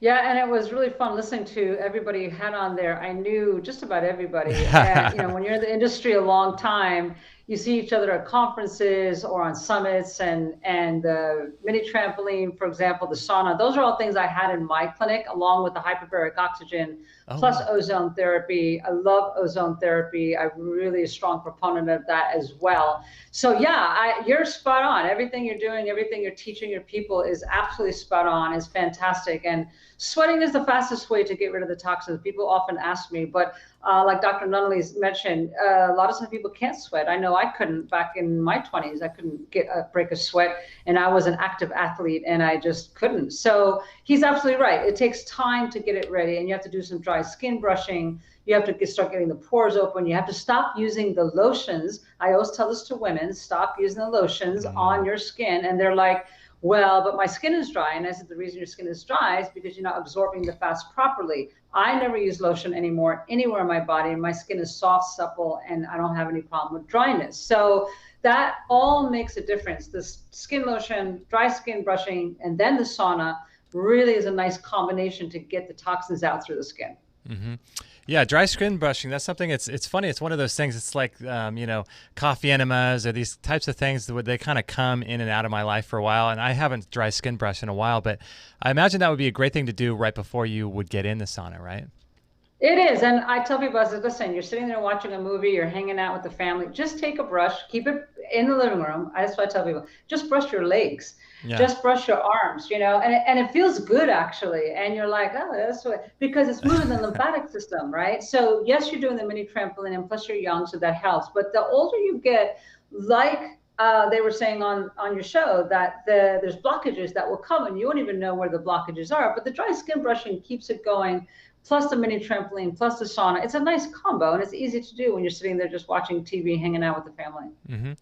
Yeah, and it was really fun listening to everybody you had on there. I knew just about everybody. And, when you're in the industry a long time, you see each other at conferences or on summits, and the mini trampoline, for example, the sauna. Those are all things I had in my clinic, along with the hyperbaric oxygen, plus ozone therapy. I love ozone therapy. I'm really a strong proponent of that as well. So yeah, you're spot on. Everything you're doing, everything you're teaching your people is absolutely spot on. Is fantastic. And sweating is the fastest way to get rid of the toxins. People often ask me, but like Dr. Nunnally's mentioned, a lot of some people can't sweat. I know I couldn't back in my 20s. I couldn't break a sweat, and I was an active athlete, and I just couldn't. So he's absolutely right. It takes time to get it ready, and you have to do some dry skin brushing. You have to start getting the pores open. You have to stop using the lotions. I always tell this to women, stop using the lotions on your skin. And they're like, well, but my skin is dry. And I said, the reason your skin is dry is because you're not absorbing the fats properly. I never use lotion anymore anywhere in my body. My skin is soft, supple, and I don't have any problem with dryness. So that all makes a difference. The skin lotion, dry skin brushing, and then the sauna really is a nice combination to get the toxins out through the skin. Mm-hmm. Yeah, dry skin brushing, that's something, it's funny. It's one of those things, it's like, coffee enemas or these types of things that they kind of come in and out of my life for a while. And I haven't dry skin brushed in a while, but I imagine that would be a great thing to do right before you would get in the sauna, right? It is. And I tell people, I said, listen, you're sitting there watching a movie, you're hanging out with the family, just take a brush, keep it in the living room. That's what I tell people, just brush your legs. Yeah. Just brush your arms, and it feels good actually. And you're like, oh, that's what, because it's moving the lymphatic system, right? So yes, you're doing the mini trampoline, and plus you're young, so that helps. But the older you get, like they were saying on your show, that there's blockages that will come and you won't even know where the blockages are. But the dry skin brushing keeps it going, plus the mini trampoline, plus the sauna. It's a nice combo, and it's easy to do when you're sitting there just watching TV, hanging out with the family. Mm-hmm.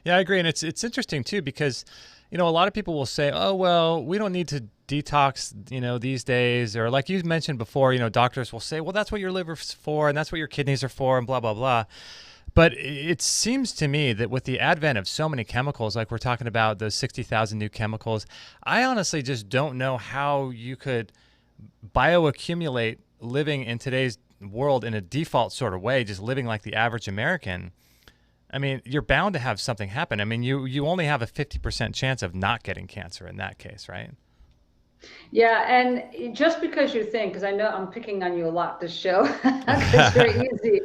Yeah, I agree. And it's interesting too, because a lot of people will say, oh, well, we don't need to detox, these days. Or like you mentioned before, doctors will say, well, that's what your liver's for, and that's what your kidneys are for, and blah, blah, blah. But it seems to me that with the advent of so many chemicals, like we're talking about those 60,000 new chemicals, I honestly just don't know how you could bioaccumulate living in today's world in a default sort of way, just living like the average American. I mean, you're bound to have something happen. I mean, you only have a 50% chance of not getting cancer in that case, right? Yeah, and just because you think, because I know I'm picking on you a lot this show, because you're easy.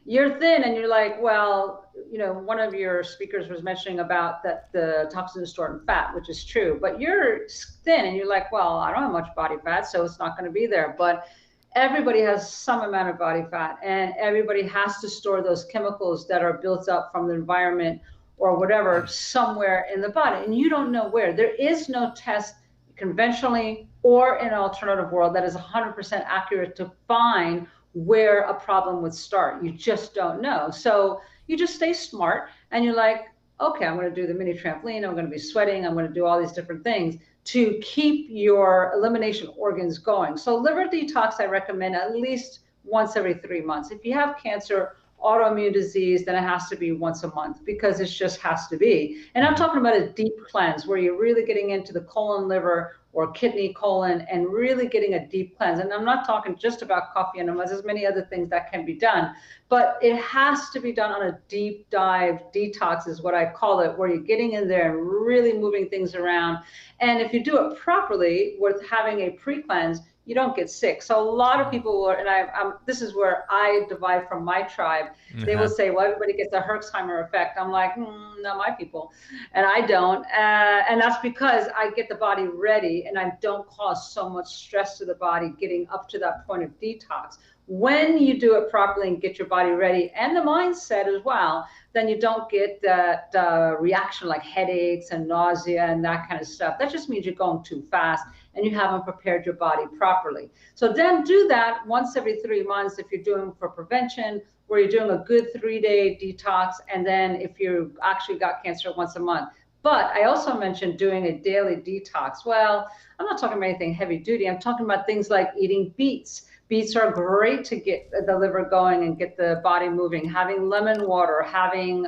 You're thin, and you're like, well, one of your speakers was mentioning about that the toxins are stored in fat, which is true. But you're thin, and you're like, well, I don't have much body fat, so it's not going to be there. But everybody has some amount of body fat, and everybody has to store those chemicals that are built up from the environment or whatever somewhere in the body, and you don't know where. There is no test conventionally or in an alternative world that is 100% accurate to find where a problem would start. You just don't know. So you just stay smart, and you're like, okay, I'm going to do the mini trampoline, I'm going to be sweating, I'm going to do all these different things to keep your elimination organs going. So liver detox, I recommend at least once every 3 months. If you have cancer, autoimmune disease, then it has to be once a month, because it just has to be. And I'm talking about a deep cleanse where you're really getting into the colon, liver, or kidney, colon, and really getting a deep cleanse. And I'm not talking just about coffee enemas. There's many other things that can be done, but it has to be done on a deep dive detox is what I call it, where you're getting in there and really moving things around. And if you do it properly with having a pre-cleanse, you don't get sick. So a lot of people will, and this is where I divide from my tribe. They will say, well, everybody gets the Herxheimer effect. I'm like, not my people. And I don't. And that's because I get the body ready, and I don't cause so much stress to the body getting up to that point of detox. When you do it properly and get your body ready, and the mindset as well, then you don't get that reaction like headaches and nausea and that kind of stuff. That just means you're going too fast, and you haven't prepared your body properly. So then do that once every 3 months if you're doing for prevention, where you're doing a good 3-day detox, and then if you actually got cancer, once a month. But I also mentioned doing a daily detox. Well, I'm not talking about anything heavy duty. I'm talking about things like eating beets. Beets are great to get the liver going and get the body moving. Having lemon water, having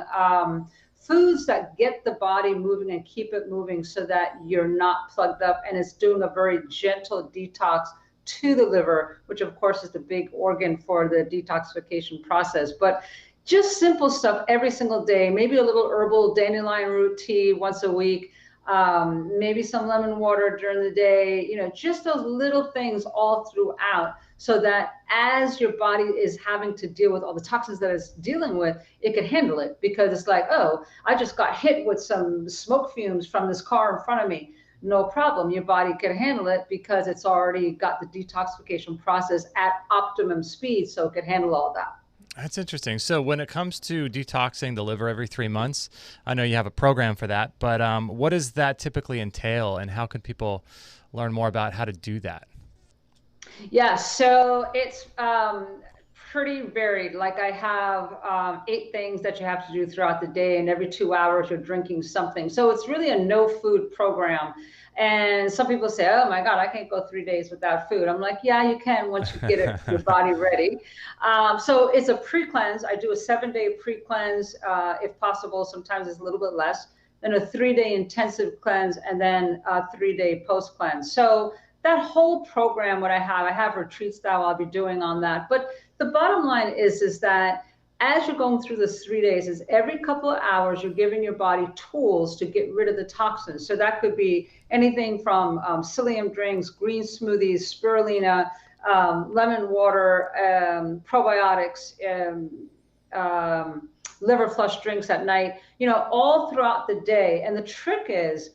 foods that get the body moving and keep it moving so that you're not plugged up, and it's doing a very gentle detox to the liver, which of course is the big organ for the detoxification process. But just simple stuff every single day, maybe a little herbal dandelion root tea once a week, maybe some lemon water during the day, you know, just those little things all throughout, so that as your body is having to deal with all the toxins that it's dealing with, it can handle it. Because it's like, oh, I just got hit with some smoke fumes from this car in front of me. No problem. Your body can handle it because it's already got the detoxification process at optimum speed, so it can handle all that. That's interesting. So when it comes to detoxing the liver every 3 months, I know you have a program for that, but what does that typically entail, and how can people learn more about how to do that? Yeah, so it's pretty varied. Like I have 8 things that you have to do throughout the day, and every 2 hours you're drinking something. So it's really a no food program. And some people say, oh my God, I can't go 3 days without food. I'm like, yeah, you can once you get your body ready. So it's a pre-cleanse. I do a 7-day pre-cleanse if possible. Sometimes it's a little bit less. Then a 3-day intensive cleanse, and then a 3-day post-cleanse. So that whole program, what I have retreats that I'll be doing on that. But the bottom line is that as you're going through this 3 days, is every couple of hours, you're giving your body tools to get rid of the toxins. So that could be anything from psyllium drinks, green smoothies, spirulina, lemon water, probiotics, liver flush drinks at night, you know, all throughout the day. And the trick is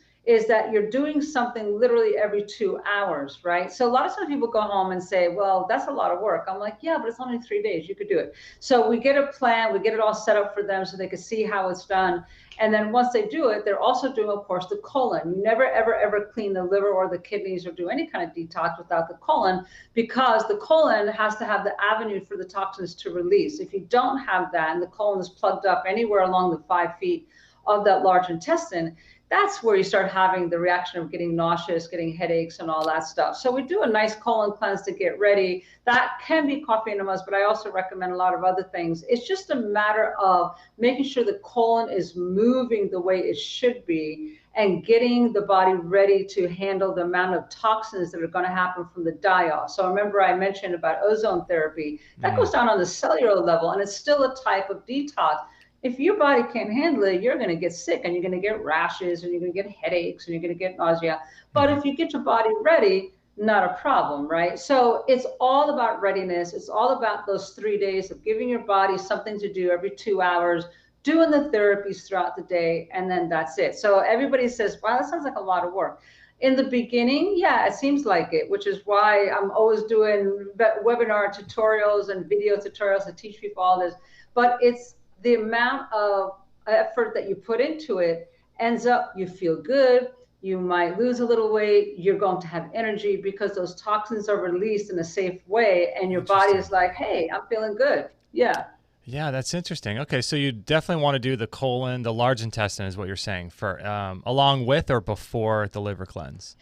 that you're doing something literally every 2 hours, right? So a lot of times people go home and say, well, that's a lot of work. I'm like, yeah, but it's only 3 days. You could do it. So we get a plan, we get it all set up for them so they can see how it's done. And then once they do it, they're also doing, of course, the colon. You never, ever, ever clean the liver or the kidneys or do any kind of detox without the colon, because the colon has to have the avenue for the toxins to release. If you don't have that, and the colon is plugged up anywhere along the 5 feet of that large intestine, that's where you start having the reaction of getting nauseous, getting headaches, and all that stuff. So we do a nice colon cleanse to get ready. That can be coffee enemas, but I also recommend a lot of other things. It's just a matter of making sure the colon is moving the way it should be, and getting the body ready to handle the amount of toxins that are going to happen from the die-off. So remember I mentioned about ozone therapy. That goes down on the cellular level, and it's still a type of detox. If your body can't handle it, you're going to get sick, and you're going to get rashes, and you're going to get headaches, and you're going to get nausea. But if you get your body ready, not a problem, right? So it's all about readiness. It's all about those 3 days of giving your body something to do every 2 hours, doing the therapies throughout the day, and then that's it. So everybody says, wow, that sounds like a lot of work. In the beginning, yeah, it seems like it, which is why I'm always doing webinar tutorials and video tutorials to teach people all this. But it's the amount of effort that you put into it ends up, you feel good, you might lose a little weight, you're going to have energy because those toxins are released in a safe way, and your body is like, hey, I'm feeling good. Yeah. Yeah, that's interesting. Okay, so you definitely want to do the colon, the large intestine is what you're saying, for along with or before the liver cleanse?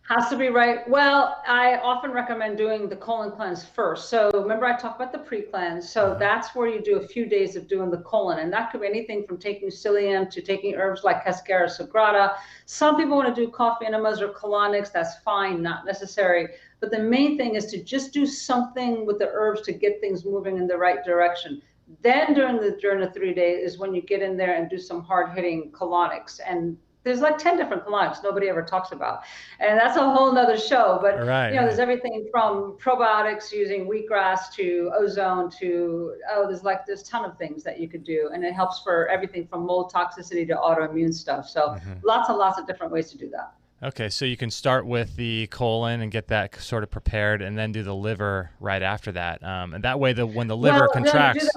Has to be right. Well, I often recommend doing the colon cleanse first. So remember I talked about the pre-cleanse. So that's where you do a few days of doing the colon. And that could be anything from taking psyllium to taking herbs like Cascara sagrada. Some people want to do coffee enemas or colonics. That's fine, not necessary. But the main thing is to just do something with the herbs to get things moving in the right direction. Then during the 3 days is when you get in there and do some hard-hitting colonics. And there's like 10 different colonics nobody ever talks about. And that's a whole nother show. But there's everything from probiotics using wheatgrass to ozone to, there's a ton of things that you could do. And it helps for everything from mold toxicity to autoimmune stuff. So lots and lots of different ways to do that. Okay, so you can start with the colon and get that sort of prepared, and then do the liver right after that. And that way, when the liver contracts.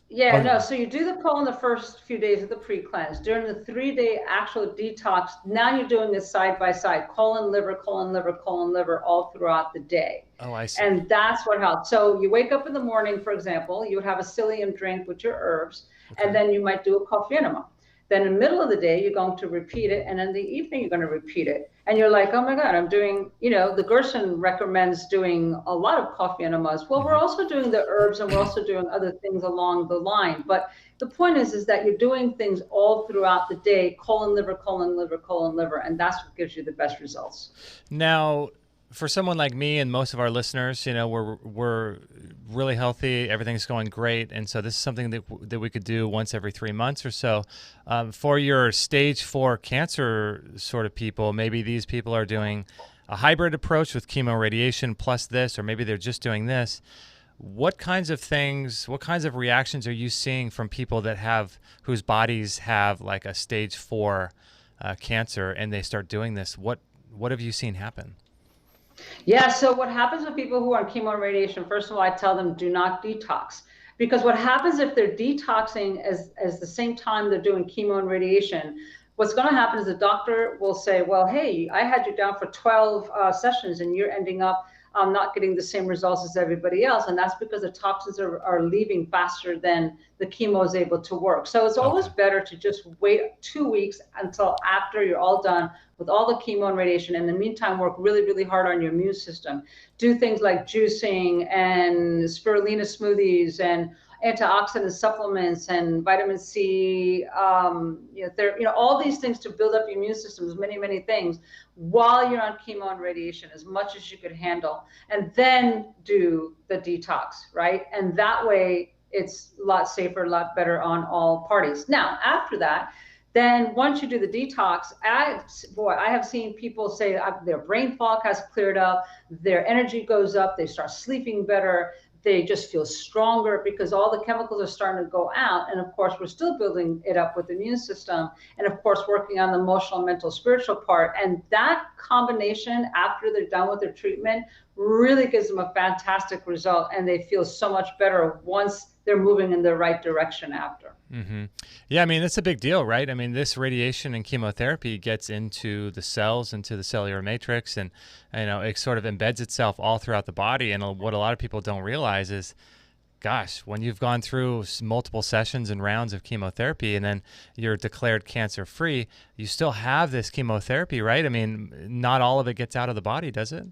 Yeah, no. So you do the colon the first few days of the pre-cleanse. During the 3-day actual detox, now you're doing this side by side, colon, liver, colon, liver, colon, liver, all throughout the day. Oh, I see. And that's what helps. So you wake up in the morning, for example, you would have a psyllium drink with your herbs, and then you might do a coffee enema. Then in the middle of the day, you're going to repeat it. And in the evening, you're going to repeat it. And you're like, oh my God, I'm doing, the Gerson recommends doing a lot of coffee enemas. Well, we're also doing the herbs and we're also doing other things along the line. But the point is that you're doing things all throughout the day, colon, liver, colon, liver, colon, liver. And that's what gives you the best results. Now, for someone like me and most of our listeners, we're really healthy, everything's going great, and so this is something that we could do once every 3 months or so. For your stage 4 cancer sort of people, maybe these people are doing a hybrid approach with chemo radiation plus this, or maybe they're just doing this. What kinds of reactions are you seeing from people whose bodies have like a stage 4 cancer, and they start doing this? What have you seen happen? Yeah, so what happens with people who are on chemo and radiation, first of all, I tell them do not detox. Because what happens if they're detoxing as the same time they're doing chemo and radiation, what's going to happen is the doctor will say, well, hey, I had you down for 12 sessions and you're ending up not getting the same results as everybody else. And that's because the toxins are leaving faster than the chemo is able to work. So it's always better to just wait 2 weeks until after you're all done with all the chemo and radiation. In the meantime, work really, really hard on your immune system. Do things like juicing and spirulina smoothies and antioxidant supplements and vitamin C, all these things to build up your immune system, many, many things while you're on chemo and radiation, as much as you could handle, and then do the detox, right? And that way it's a lot safer, a lot better on all parties. Now, after that, then once you do the detox, I have seen people say their brain fog has cleared up, their energy goes up, they start sleeping better, they just feel stronger because all the chemicals are starting to go out. And of course, we're still building it up with the immune system. And of course, working on the emotional, mental, spiritual part. And that combination after they're done with their treatment really gives them a fantastic result. And they feel so much better once they're moving in the right direction after. Mm-hmm. Yeah, I mean, it's a big deal, right? I mean, this radiation and chemotherapy gets into the cells, into the cellular matrix, and it sort of embeds itself all throughout the body. And what a lot of people don't realize is, gosh, when you've gone through multiple sessions and rounds of chemotherapy and then you're declared cancer-free, you still have this chemotherapy, right? I mean, not all of it gets out of the body, does it?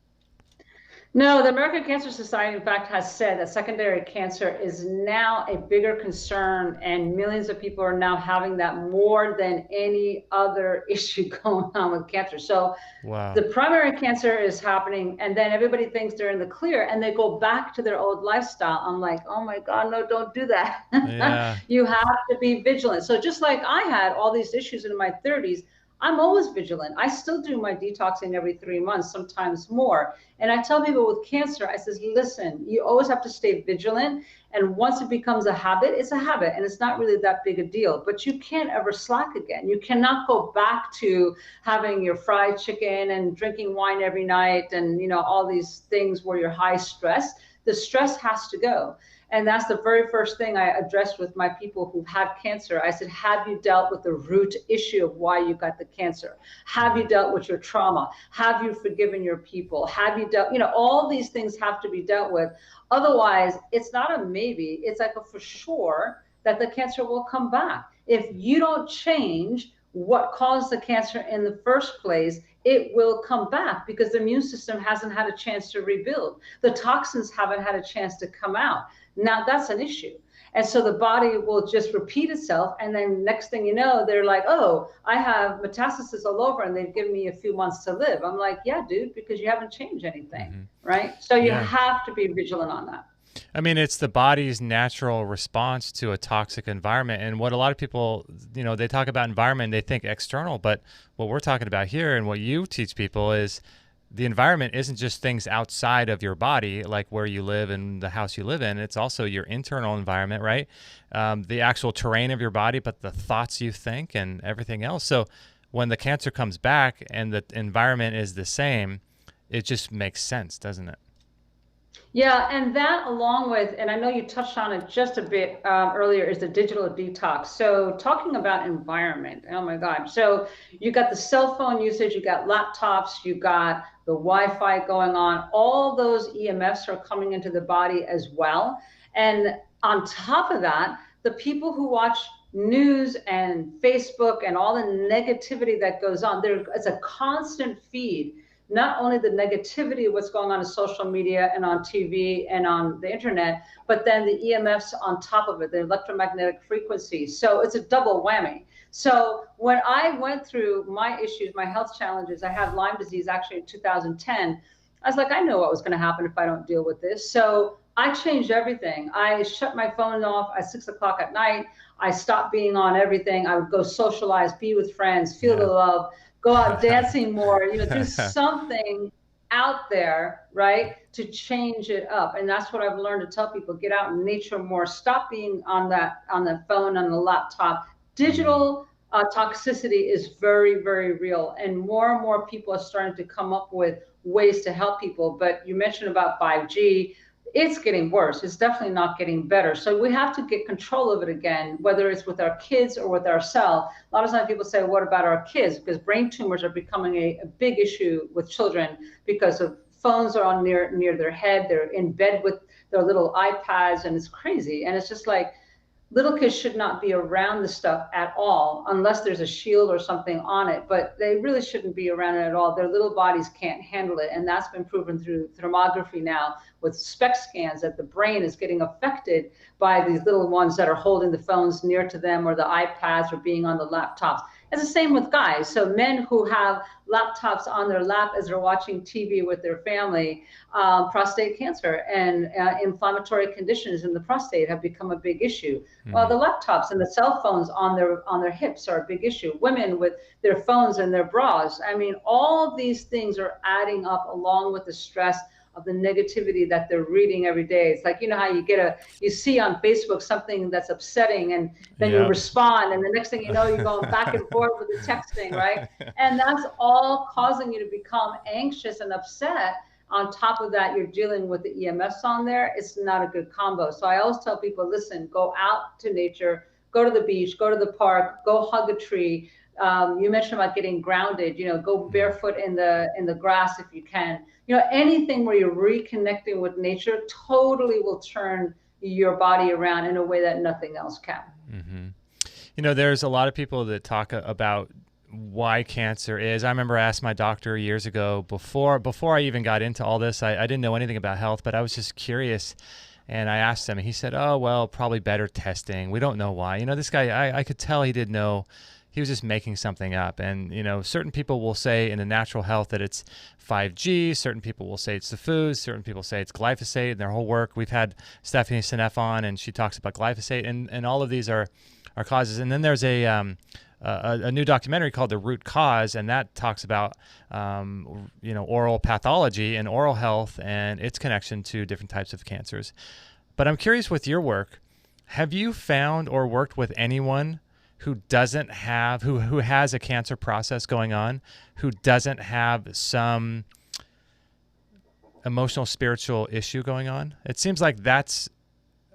No, the American Cancer Society, in fact, has said that secondary cancer is now a bigger concern, and millions of people are now having that more than any other issue going on with cancer. So the primary cancer is happening, and then everybody thinks they're in the clear, and they go back to their old lifestyle. I'm like, oh my God, no, don't do that. Yeah. You have to be vigilant. So just like I had all these issues in my 30s, I'm always vigilant. I still do my detoxing every 3 months, sometimes more. And I tell people with cancer, I says, listen, you always have to stay vigilant. And once it becomes a habit, it's a habit. And it's not really that big a deal. But you can't ever slack again. You cannot go back to having your fried chicken and drinking wine every night and, all these things where you're high stress. The stress has to go. And that's the very first thing I addressed with my people who had cancer. I said, have you dealt with the root issue of why you got the cancer? Have you dealt with your trauma? Have you forgiven your people? Have you dealt, all these things have to be dealt with. Otherwise, it's not a maybe. It's like a for sure that the cancer will come back. If you don't change what caused the cancer in the first place, it will come back because the immune system hasn't had a chance to rebuild. The toxins haven't had a chance to come out. Now that's an issue. And so the body will just repeat itself. And then next thing you know, they're like, oh, I have metastasis all over and they've given me a few months to live. I'm like, yeah, dude, because you haven't changed anything, right? So you have to be vigilant on that. I mean, it's the body's natural response to a toxic environment. And what a lot of people, they talk about environment, they think external, but what we're talking about here and what you teach people is the environment isn't just things outside of your body, like where you live and the house you live in. It's also your internal environment, right? The actual terrain of your body, but the thoughts you think and everything else. So when the cancer comes back and the environment is the same, it just makes sense, doesn't it? Yeah, and that along with, and I know you touched on it just a bit earlier, is the digital detox. So talking about environment, oh my God. So you got the cell phone usage, you got laptops, you got the Wi-Fi going on. All those EMFs are coming into the body as well. And on top of that, the people who watch news and Facebook and all the negativity that goes on, it's a constant feed, not only the negativity of what's going on in social media and on TV and on the internet, but then the EMFs on top of it, the electromagnetic frequencies. So it's a double whammy. So when I went through my issues, my health challenges, I had Lyme disease actually in 2010. I was like, I know what was going to happen if I don't deal with this. So I changed everything. I shut my phone off at 6 o'clock at night. I stopped being on everything. I would go socialize, be with friends, feel the love, go out dancing more, do something out there, right, to change it up. And that's what I've learned to tell people: get out in nature more, stop being on the phone, on the laptop. Digital toxicity is very, very real. And more people are starting to come up with ways to help people. But you mentioned about 5G. It's getting worse. It's definitely not getting better. So we have to get control of it again, whether it's with our kids or with ourselves. A lot of times people say, what about our kids? Because brain tumors are becoming a big issue with children because of phones are on near their head. They're in bed with their little iPads, and it's crazy. And it's just like, little kids should not be around the stuff at all unless there's a shield or something on it, but they really shouldn't be around it at all. Their little bodies can't handle it. And that's been proven through thermography now with SPECT scans, that the brain is getting affected by these little ones that are holding the phones near to them, or the iPads, or being on the laptops. It's the same with guys. So men who have laptops on their lap as they're watching TV with their family, prostate cancer and inflammatory conditions in the prostate have become a big issue. Well, the laptops and the cell phones on their hips are a big issue. Women with their phones and their bras. I mean, all these things are adding up, along with the stress of the negativity that they're reading every day. It's like, how you see on Facebook something that's upsetting, and then you respond, and the next thing you know, you're going back and forth with the texting, right? And that's all causing you to become anxious and upset. On top of that, you're dealing with the EMFs on there. It's not a good combo. So I always tell people, listen, go out to nature, go to the beach, go to the park, go hug a tree. You mentioned about getting grounded, go barefoot in the grass if you can. Anything where you're reconnecting with nature totally will turn your body around in a way that nothing else can. Mm-hmm. There's a lot of people that talk about why cancer is. I remember I asked my doctor years ago, before I even got into all this, I didn't know anything about health, but I was just curious. And I asked him, and he said, oh, well, probably better testing. We don't know why. This guy, I could tell he didn't know. He was just making something up. And, certain people will say in the natural health that it's 5G. Certain people will say it's the foods. Certain people say it's glyphosate in their whole work. We've had Stephanie Seneff on, and she talks about glyphosate, and all of these are causes. And then there's a new documentary called The Root Cause, and that talks about, oral pathology and oral health and its connection to different types of cancers. But I'm curious, with your work, have you found or worked with anyone who doesn't have, who has a cancer process going on, who doesn't have some emotional, spiritual issue going on? It seems like that's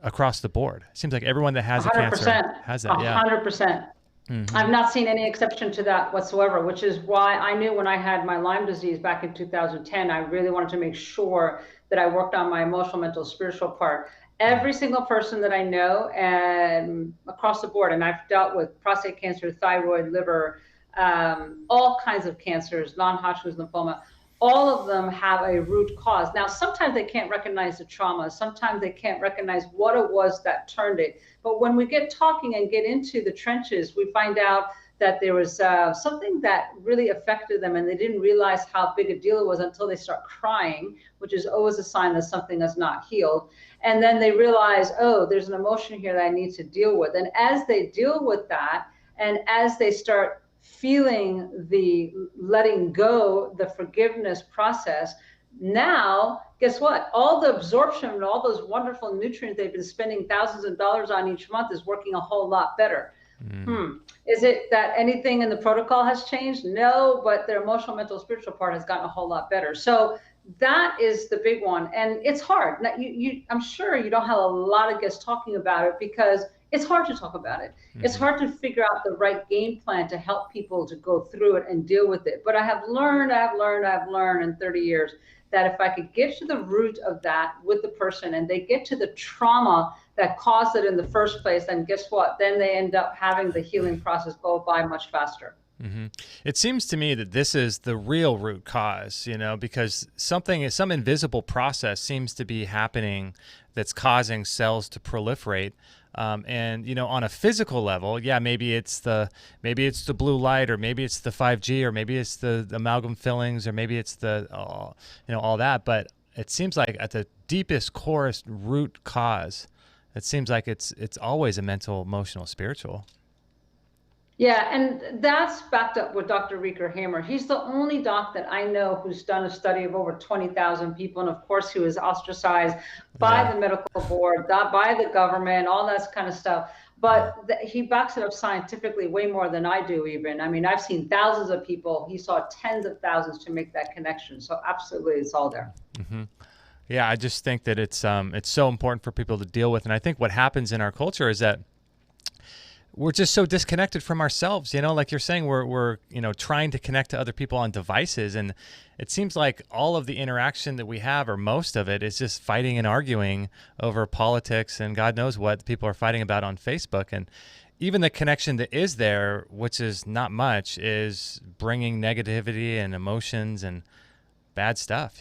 across the board. It seems like everyone that has 100%, a cancer has that. 100%. Mm-hmm. I've not seen any exception to that whatsoever, which is why I knew when I had my Lyme disease back in 2010, I really wanted to make sure that I worked on my emotional, mental, spiritual part. Every single person that I know, and across the board, and I've dealt with prostate cancer, thyroid, liver, all kinds of cancers, non-Hodgkin's lymphoma, all of them have a root cause. Now, sometimes they can't recognize the trauma. Sometimes they can't recognize what it was that turned it. But when we get talking and get into the trenches, we find out that there was something that really affected them, and they didn't realize how big a deal it was until they start crying, which is always a sign that something is not healed. And then they realize, oh, there's an emotion here that I need to deal with. And as they deal with that, and as they start feeling the letting go, the forgiveness process, now, guess what? All the absorption and all those wonderful nutrients they've been spending thousands of dollars on each month is working a whole lot better. Is it that anything in the protocol has changed? No, but their emotional, mental, spiritual part has gotten a whole lot better. So that is the big one. And it's hard. Now, I'm sure you don't have a lot of guests talking about it because it's hard to talk about it. It's hard to figure out the right game plan to help people to go through it and deal with it. But I've learned in 30 years that if I could get to the root of that with the person and they get to the trauma that caused it in the first place, then guess what? Then they end up having the healing process go by much faster. It seems to me that this is the real root cause, because some invisible process seems to be happening that's causing cells to proliferate. And on a physical level, maybe it's the blue light, or maybe it's the 5G, or maybe it's the amalgam fillings, or maybe it's the all that. But it seems like at the deepest, corest root cause, it seems like it's always a mental, emotional, spiritual. Yeah, and that's backed up with Dr. Rieker Hammer. He's the only doc that I know who's done a study of over 20,000 people. And of course, he was ostracized by the medical board, by the government, all that kind of stuff. But he backs it up scientifically way more than I do even. I mean, I've seen thousands of people. He saw tens of thousands to make that connection. So absolutely, it's all there. Yeah, I just think that it's so important for people to deal with. And I think what happens in our culture is that we're just so disconnected from ourselves, like you're saying, we're trying to connect to other people on devices. And it seems like all of the interaction that we have, or most of it, is just fighting and arguing over politics and God knows what people are fighting about on Facebook. And even the connection that is there, which is not much, is bringing negativity and emotions and bad stuff,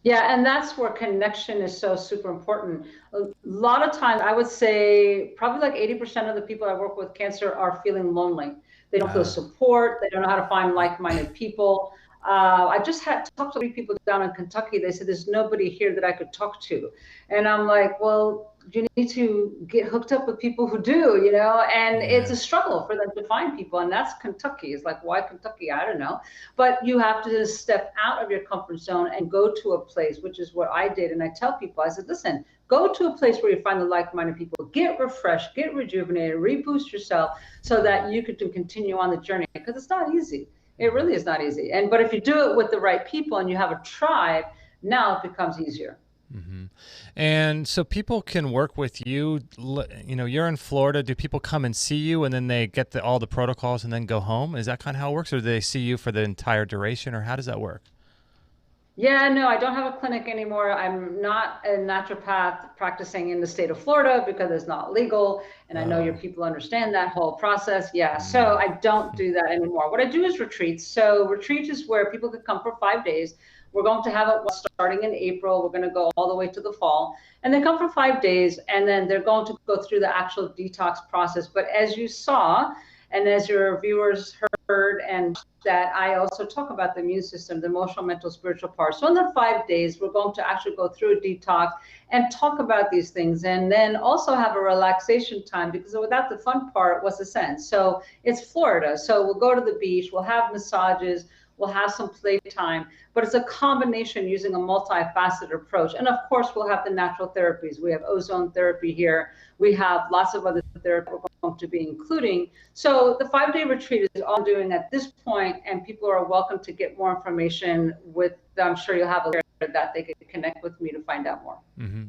Yeah, and that's where connection is so super important. A lot of times, I would say probably like 80% of the people I work with cancer are feeling lonely. They don't feel support. They don't know how to find like-minded people. I just had talked to 3 people down in Kentucky. They said, there's nobody here that I could talk to. And I'm like, well, you need to get hooked up with people who do, and it's a struggle for them to find people. And that's Kentucky. It's like, why Kentucky? I don't know. But you have to just step out of your comfort zone and go to a place, which is what I did. And I tell people, I said, listen, go to a place where you find the like-minded people, get refreshed, get rejuvenated, reboost yourself so that you could continue on the journey, because it's not easy. It really is not easy. But if you do it with the right people and you have a tribe, now it becomes easier. And so people can work with you. You're in Florida. Do people come and see you and then they get all the protocols and then go home? Is that kind of how it works? Or do they see you for the entire duration, or how does that work? Yeah, no, I don't have a clinic anymore. I'm not a naturopath practicing in the state of Florida because it's not legal. And I know your people understand that whole process. Yeah, so I don't do that anymore. What I do is retreats. So retreats is where people could come for 5 days. We're going to have it starting in April. We're going to go all the way to the fall. And they come for 5 days, and then they're going to go through the actual detox process. But as you saw, and as your viewers heard, and that I also talk about the immune system, the emotional, mental, spiritual part. So in the 5 days, we're going to actually go through a detox and talk about these things, and then also have a relaxation time, because without the fun part, what's the sense? So it's Florida. So we'll go to the beach, we'll have massages, we'll have some playtime, but it's a combination using a multifaceted approach. And of course, we'll have the natural therapies. We have ozone therapy here. We have lots of other therapies we're going to be including. So the 5-day retreat is all I'm doing at this point, and people are welcome to get more information with, I'm sure you'll have a that they can connect with me to find out more.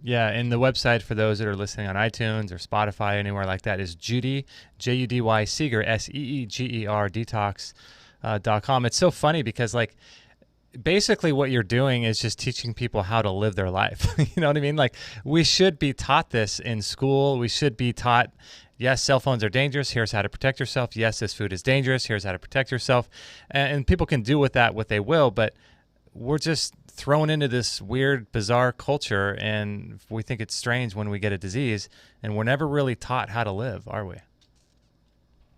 Yeah, and the website for those that are listening on iTunes or Spotify, anywhere like that, is Judy, Judy Seeger, Seeger, Detox.com. It's so funny because, like, basically what you're doing is just teaching people how to live their life. You know what I mean? Like, we should be taught this in school. We should be taught, yes, cell phones are dangerous. Here's how to protect yourself. Yes, this food is dangerous. Here's how to protect yourself. And people can do with that what they will, but we're just thrown into this weird, bizarre culture, and we think it's strange when we get a disease, and we're never really taught how to live, are we?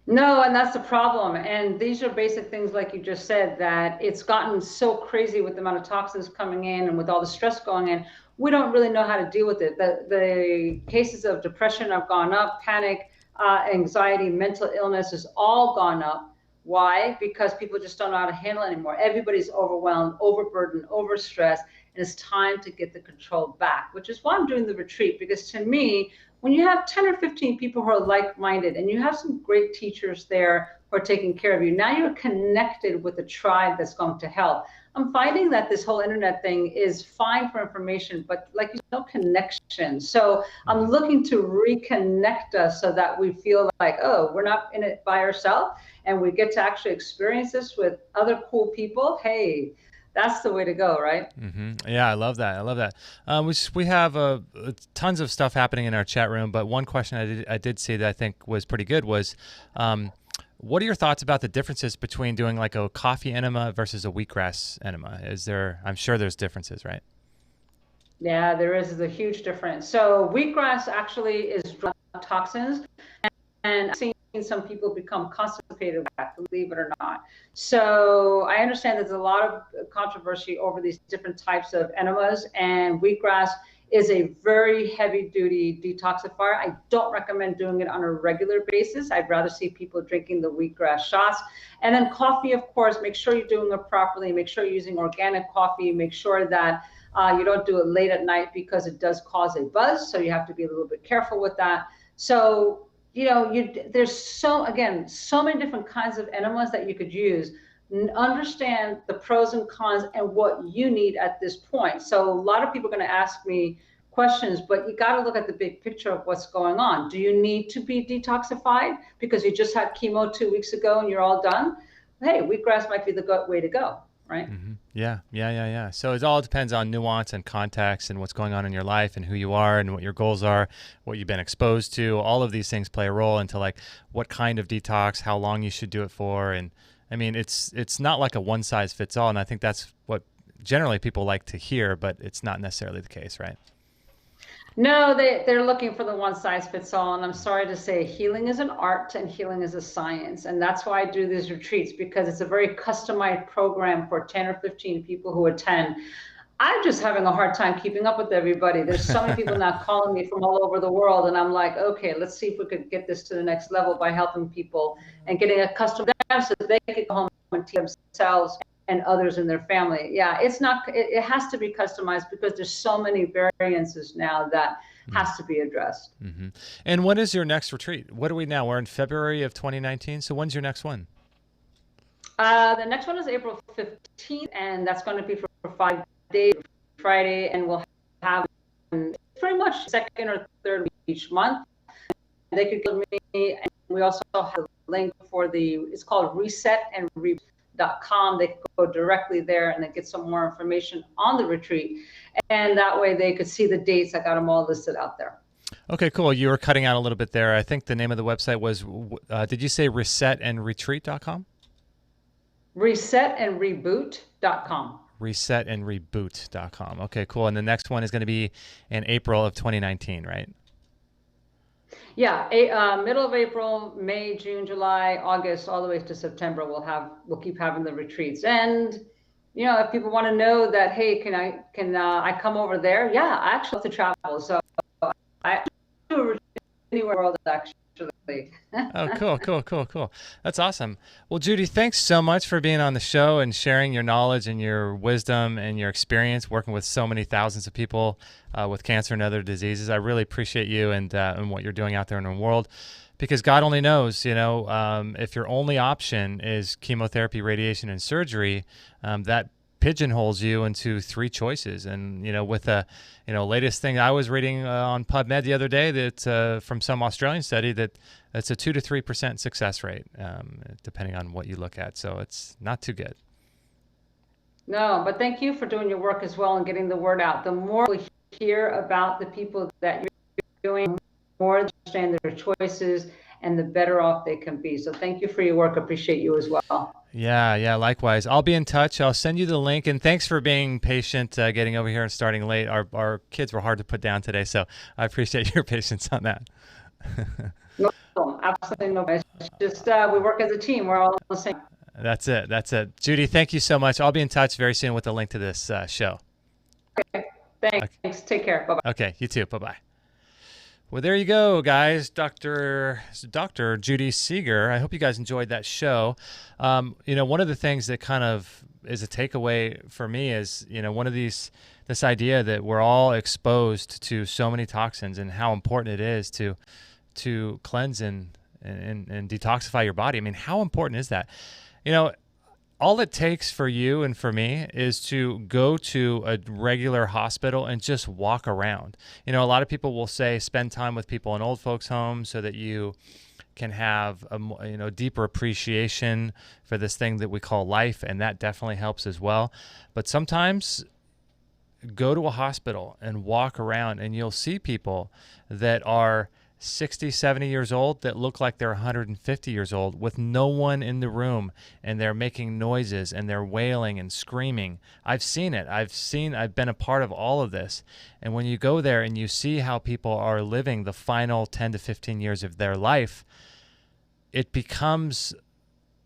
No, and that's the problem. And these are basic things, like you just said, that it's gotten so crazy with the amount of toxins coming in and with all the stress going in. We don't really know how to deal with it. The cases of depression have gone up, panic, anxiety, mental illness has all gone up. Why? Because people just don't know how to handle it anymore. Everybody's overwhelmed, overburdened, overstressed, and it's time to get the control back, which is why I'm doing the retreat. Because to me, when you have 10 or 15 people who are like-minded and you have some great teachers there who are taking care of you, now you're connected with a tribe that's going to help. I'm finding that this whole internet thing is fine for information, but like no connection. So I'm looking to reconnect us so that we feel like, oh, we're not in it by ourselves, and we get to actually experience this with other cool people. Hey, that's the way to go, right? Yeah, I love that. I love that. We have tons of stuff happening in our chat room, but one question I did see that I think was pretty good was, what are your thoughts about the differences between doing like a coffee enema versus a wheatgrass enema? I'm sure there's differences, right? Yeah, there is a huge difference. So wheatgrass actually is toxins, and I've seen some people become constipated with that, believe it or not. So I understand there's a lot of controversy over these different types of enemas, and wheatgrass is a very heavy duty detoxifier. I don't recommend doing it on a regular basis. I'd rather see people drinking the wheatgrass shots. And then coffee, of course, make sure you're doing it properly. Make sure you're using organic coffee. Make sure that you don't do it late at night because it does cause a buzz. So you have to be a little bit careful with that. So, there's so many different kinds of enemas that you could use. Understand the pros and cons and what you need at this point. So a lot of people are going to ask me questions, but you got to look at the big picture of what's going on. Do you need to be detoxified because you just had chemo 2 weeks ago and you're all done? Hey, wheatgrass might be the way to go, right? Yeah. So it all depends on nuance and context and what's going on in your life and who you are and what your goals are, what you've been exposed to. All of these things play a role into like what kind of detox, how long you should do it for. And I mean, it's not like a one size fits all. And I think that's what generally people like to hear, but it's not necessarily the case, right? No, they're looking for the one size fits all. And I'm sorry to say, healing is an art and healing is a science. And that's why I do these retreats, because it's a very customized program for 10 or 15 people who attend. I'm just having a hard time keeping up with everybody. There's so many people now calling me from all over the world. And I'm like, okay, let's see if we could get this to the next level by helping people and getting accustomed to them so they can go home and teach themselves and others in their family. Yeah, it has to be customized because there's so many variances now that has to be addressed. And when is your next retreat? What are we now? We're in February of 2019. So when's your next one? The next one is April 15th, and that's going to be for 5 days, Friday, and we'll have pretty much second or third week each month. They could give me, and we also have a link for it's called Reset and Rebounding.com. They could go directly there and then get some more information on the retreat. And that way they could see the dates. I got them all listed out there. Okay, cool. You were cutting out a little bit there. I think the name of the website was, did you say resetandretreat.com? Resetandreboot.com. Resetandreboot.com. Okay, cool. And the next one is going to be in April of 2019, right? Yeah, middle of April, May, June, July, August, all the way to September. We'll keep having the retreats. And if people want to know that, hey, can I come over there? Yeah, I actually love to travel, so I do a retreat anywhere in the world actually. Oh, cool. That's awesome. Well, Judy, thanks so much for being on the show and sharing your knowledge and your wisdom and your experience working with so many thousands of people with cancer and other diseases. I really appreciate you and what you're doing out there in the world, because God only knows, if your only option is chemotherapy, radiation, and surgery, that pigeonholes you into 3 choices. And with the latest thing I was reading on PubMed the other day, that from some Australian study, that it's a 2 to 3% success rate, depending on what you look at. So it's not too good. No, but thank you for doing your work as well and getting the word out. The more we hear about the people that you're doing, the more they understand their choices and the better off they can be. So thank you for your work. Appreciate you as well. Yeah, likewise. I'll be in touch. I'll send you the link, and thanks for being patient, getting over here and starting late. Our kids were hard to put down today, so I appreciate your patience on that. No problem. Absolutely no problem. It's just we work as a team. We're all the same. That's it. Judy, thank you so much. I'll be in touch very soon with the link to this show. Okay. Thanks. Okay. Take care. Bye-bye. Okay, you too. Bye-bye. Well, there you go, guys. Dr. Judy Seeger. I hope you guys enjoyed that show. One of the things that kind of is a takeaway for me is, this idea that we're all exposed to so many toxins and how important it is to cleanse and detoxify your body. I mean, how important is that? all it takes for you and for me is to go to a regular hospital and just walk around. A lot of people will say spend time with people in old folks' homes so that you can have a deeper appreciation for this thing that we call life, and that definitely helps as well. But sometimes go to a hospital and walk around, and you'll see people that are 60, 70 years old that look like they're 150 years old with no one in the room, and they're making noises and they're wailing and screaming. I've seen it. I've been a part of all of this. And when you go there and you see how people are living the final 10 to 15 years of their life, it becomes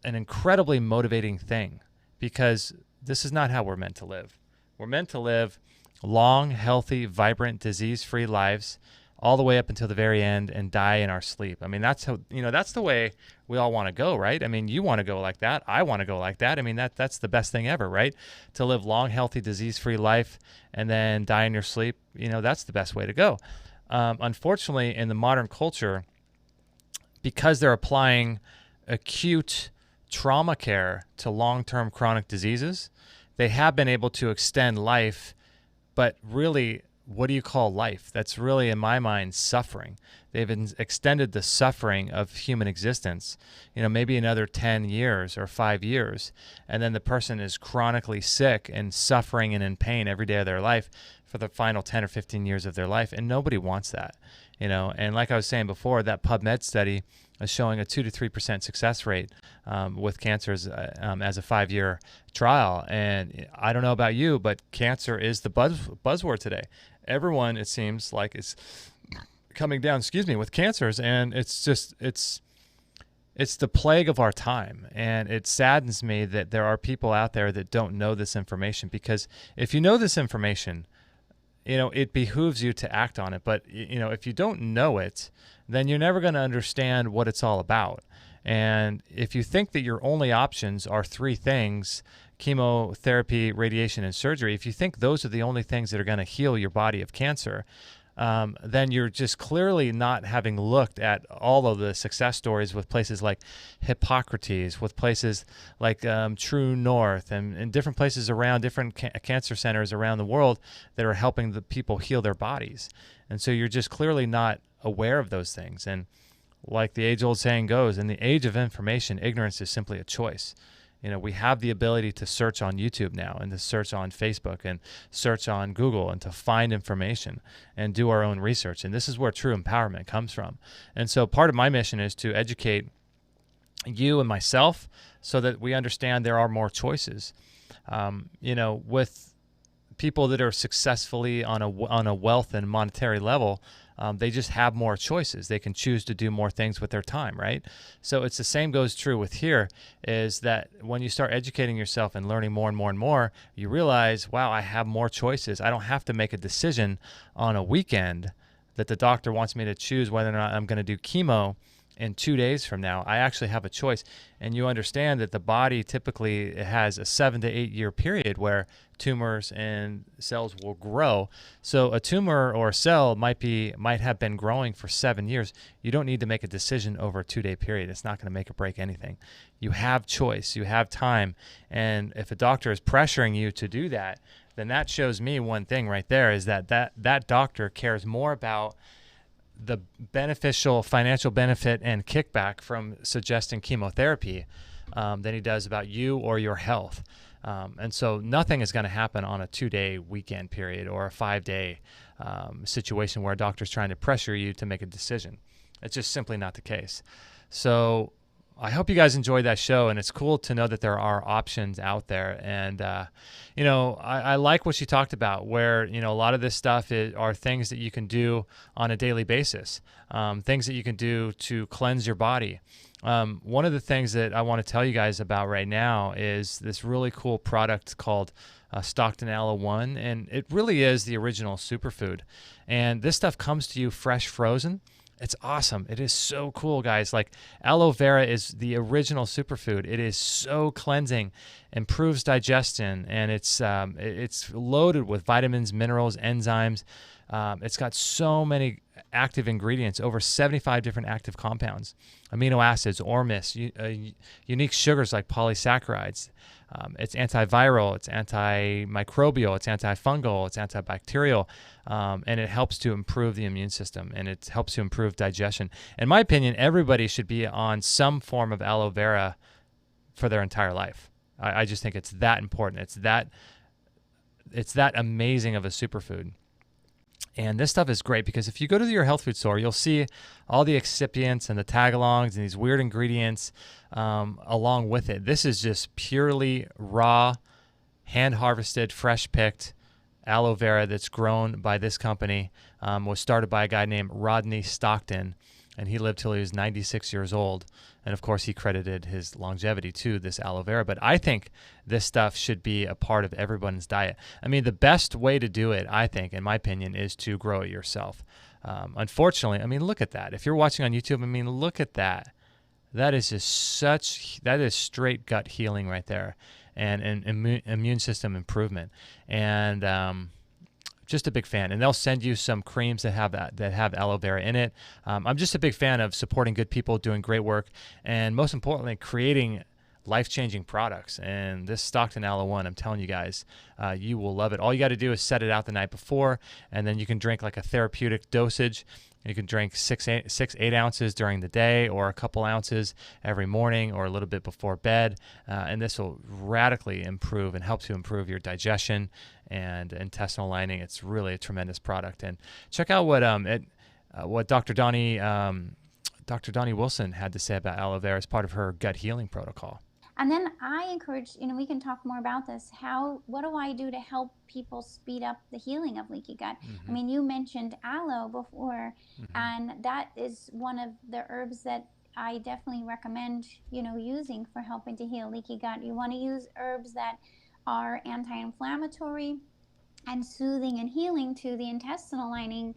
an incredibly motivating thing, because this is not how we're meant to live. We're meant to live long, healthy, vibrant, disease-free lives all the way up until the very end and die in our sleep. I mean, that's how, that's the way we all want to go, right? I mean, you want to go like that. I want to go like that. I mean, that's the best thing ever, right? To live long, healthy, disease-free life and then die in your sleep, that's the best way to go. Unfortunately, in the modern culture, because they're applying acute trauma care to long-term chronic diseases, they have been able to extend life, but really, what do you call life? That's really, in my mind, suffering. They've extended the suffering of human existence, maybe another 10 years or 5 years, and then the person is chronically sick and suffering and in pain every day of their life for the final 10 or 15 years of their life, and nobody wants that, And like I was saying before, that PubMed study is showing a 2 to 3% success rate with cancers as a 5-year trial. And I don't know about you, but cancer is the buzzword today. Everyone, it seems like, is coming down, with cancers. And it's the plague of our time. And it saddens me that there are people out there that don't know this information, because if you know this information, it behooves you to act on it. But, if you don't know it, then you're never going to understand what it's all about. And if you think that your only options are 3 things, chemotherapy, radiation, and surgery, if you think those are the only things that are going to heal your body of cancer, then you're just clearly not having looked at all of the success stories with places like Hippocrates, with places like True North, and different places around, different cancer centers around the world that are helping the people heal their bodies. And so you're just clearly not aware of those things. And like the age-old saying goes, in the age of information, ignorance is simply a choice. We have the ability to search on YouTube now, and to search on Facebook, and search on Google, and to find information and do our own research. And this is where true empowerment comes from. And so part of my mission is to educate you and myself so that we understand there are more choices. With people that are successfully on a wealth and monetary level, they just have more choices. They can choose to do more things with their time, right? So it's the same goes true with here, is that when you start educating yourself and learning more and more and more, you realize, wow, I have more choices. I don't have to make a decision on a weekend that the doctor wants me to choose whether or not I'm going to do chemo in 2 days from now. I actually have a choice. And you understand that the body typically has a 7 to 8 year period where tumors and cells will grow. So a tumor or a cell might have been growing for 7 years. You don't need to make a decision over a 2 day period. It's not going to make or break anything. You have choice, you have time. And if a doctor is pressuring you to do that, then that shows me one thing right there, is that doctor cares more about the beneficial financial benefit and kickback from suggesting chemotherapy than he does about you or your health. And so nothing is going to happen on a 2 day weekend period or a 5 day situation where a doctor's trying to pressure you to make a decision. It's just simply not the case. So I hope you guys enjoyed that show, and it's cool to know that there are options out there. And, I like what she talked about, where, a lot of this stuff are things that you can do on a daily basis, things that you can do to cleanse your body. One of the things that I want to tell you guys about right now is this really cool product called Stockton Aloe 1, and it really is the original superfood. And this stuff comes to you fresh frozen. It's awesome. It is so cool, guys. Like, aloe vera is the original superfood. It is so cleansing, improves digestion, and it's loaded with vitamins, minerals, enzymes. It's got so many active ingredients, over 75 different active compounds, amino acids, ormus, unique sugars like polysaccharides. It's antiviral, it's antimicrobial, it's antifungal, it's antibacterial, and it helps to improve the immune system, and it helps to improve digestion. In my opinion, everybody should be on some form of aloe vera for their entire life. I just think it's that important. It's that amazing of a superfood. And this stuff is great because if you go to your health food store, you'll see all the excipients and the tagalongs and these weird ingredients along with it. This is just purely raw, hand-harvested, fresh-picked aloe vera that's grown by this company. Was started by a guy named Rodney Stockton, and he lived till he was 96 years old. And of course, he credited his longevity to this aloe vera. But I think this stuff should be a part of everyone's diet. I mean, the best way to do it, I think, in my opinion, is to grow it yourself. Unfortunately, I mean, look at that. If you're watching on YouTube, I mean, look at that. That is just that is straight gut healing right there, and immune system improvement. And just a big fan. And they'll send you some creams that have aloe vera in it. I'm just a big fan of supporting good people doing great work, and most importantly, creating life-changing products. And this Stockton Aloe One, I'm telling you guys, you will love it. All you got to do is set it out the night before, and then you can drink like a therapeutic dosage. You can drink 8 ounces during the day, or a couple ounces every morning, or a little bit before bed. And this will radically improve and help to improve your digestion and intestinal lining. It's really a tremendous product. And check out what Dr. Donnie Wilson had to say about aloe vera as part of her gut healing protocol. And then I encourage, we can talk more about this. What do I do to help people speed up the healing of leaky gut? Mm-hmm. I mean, you mentioned aloe before, and that is one of the herbs that I definitely recommend, using for helping to heal leaky gut. You want to use herbs that are anti-inflammatory and soothing and healing to the intestinal lining.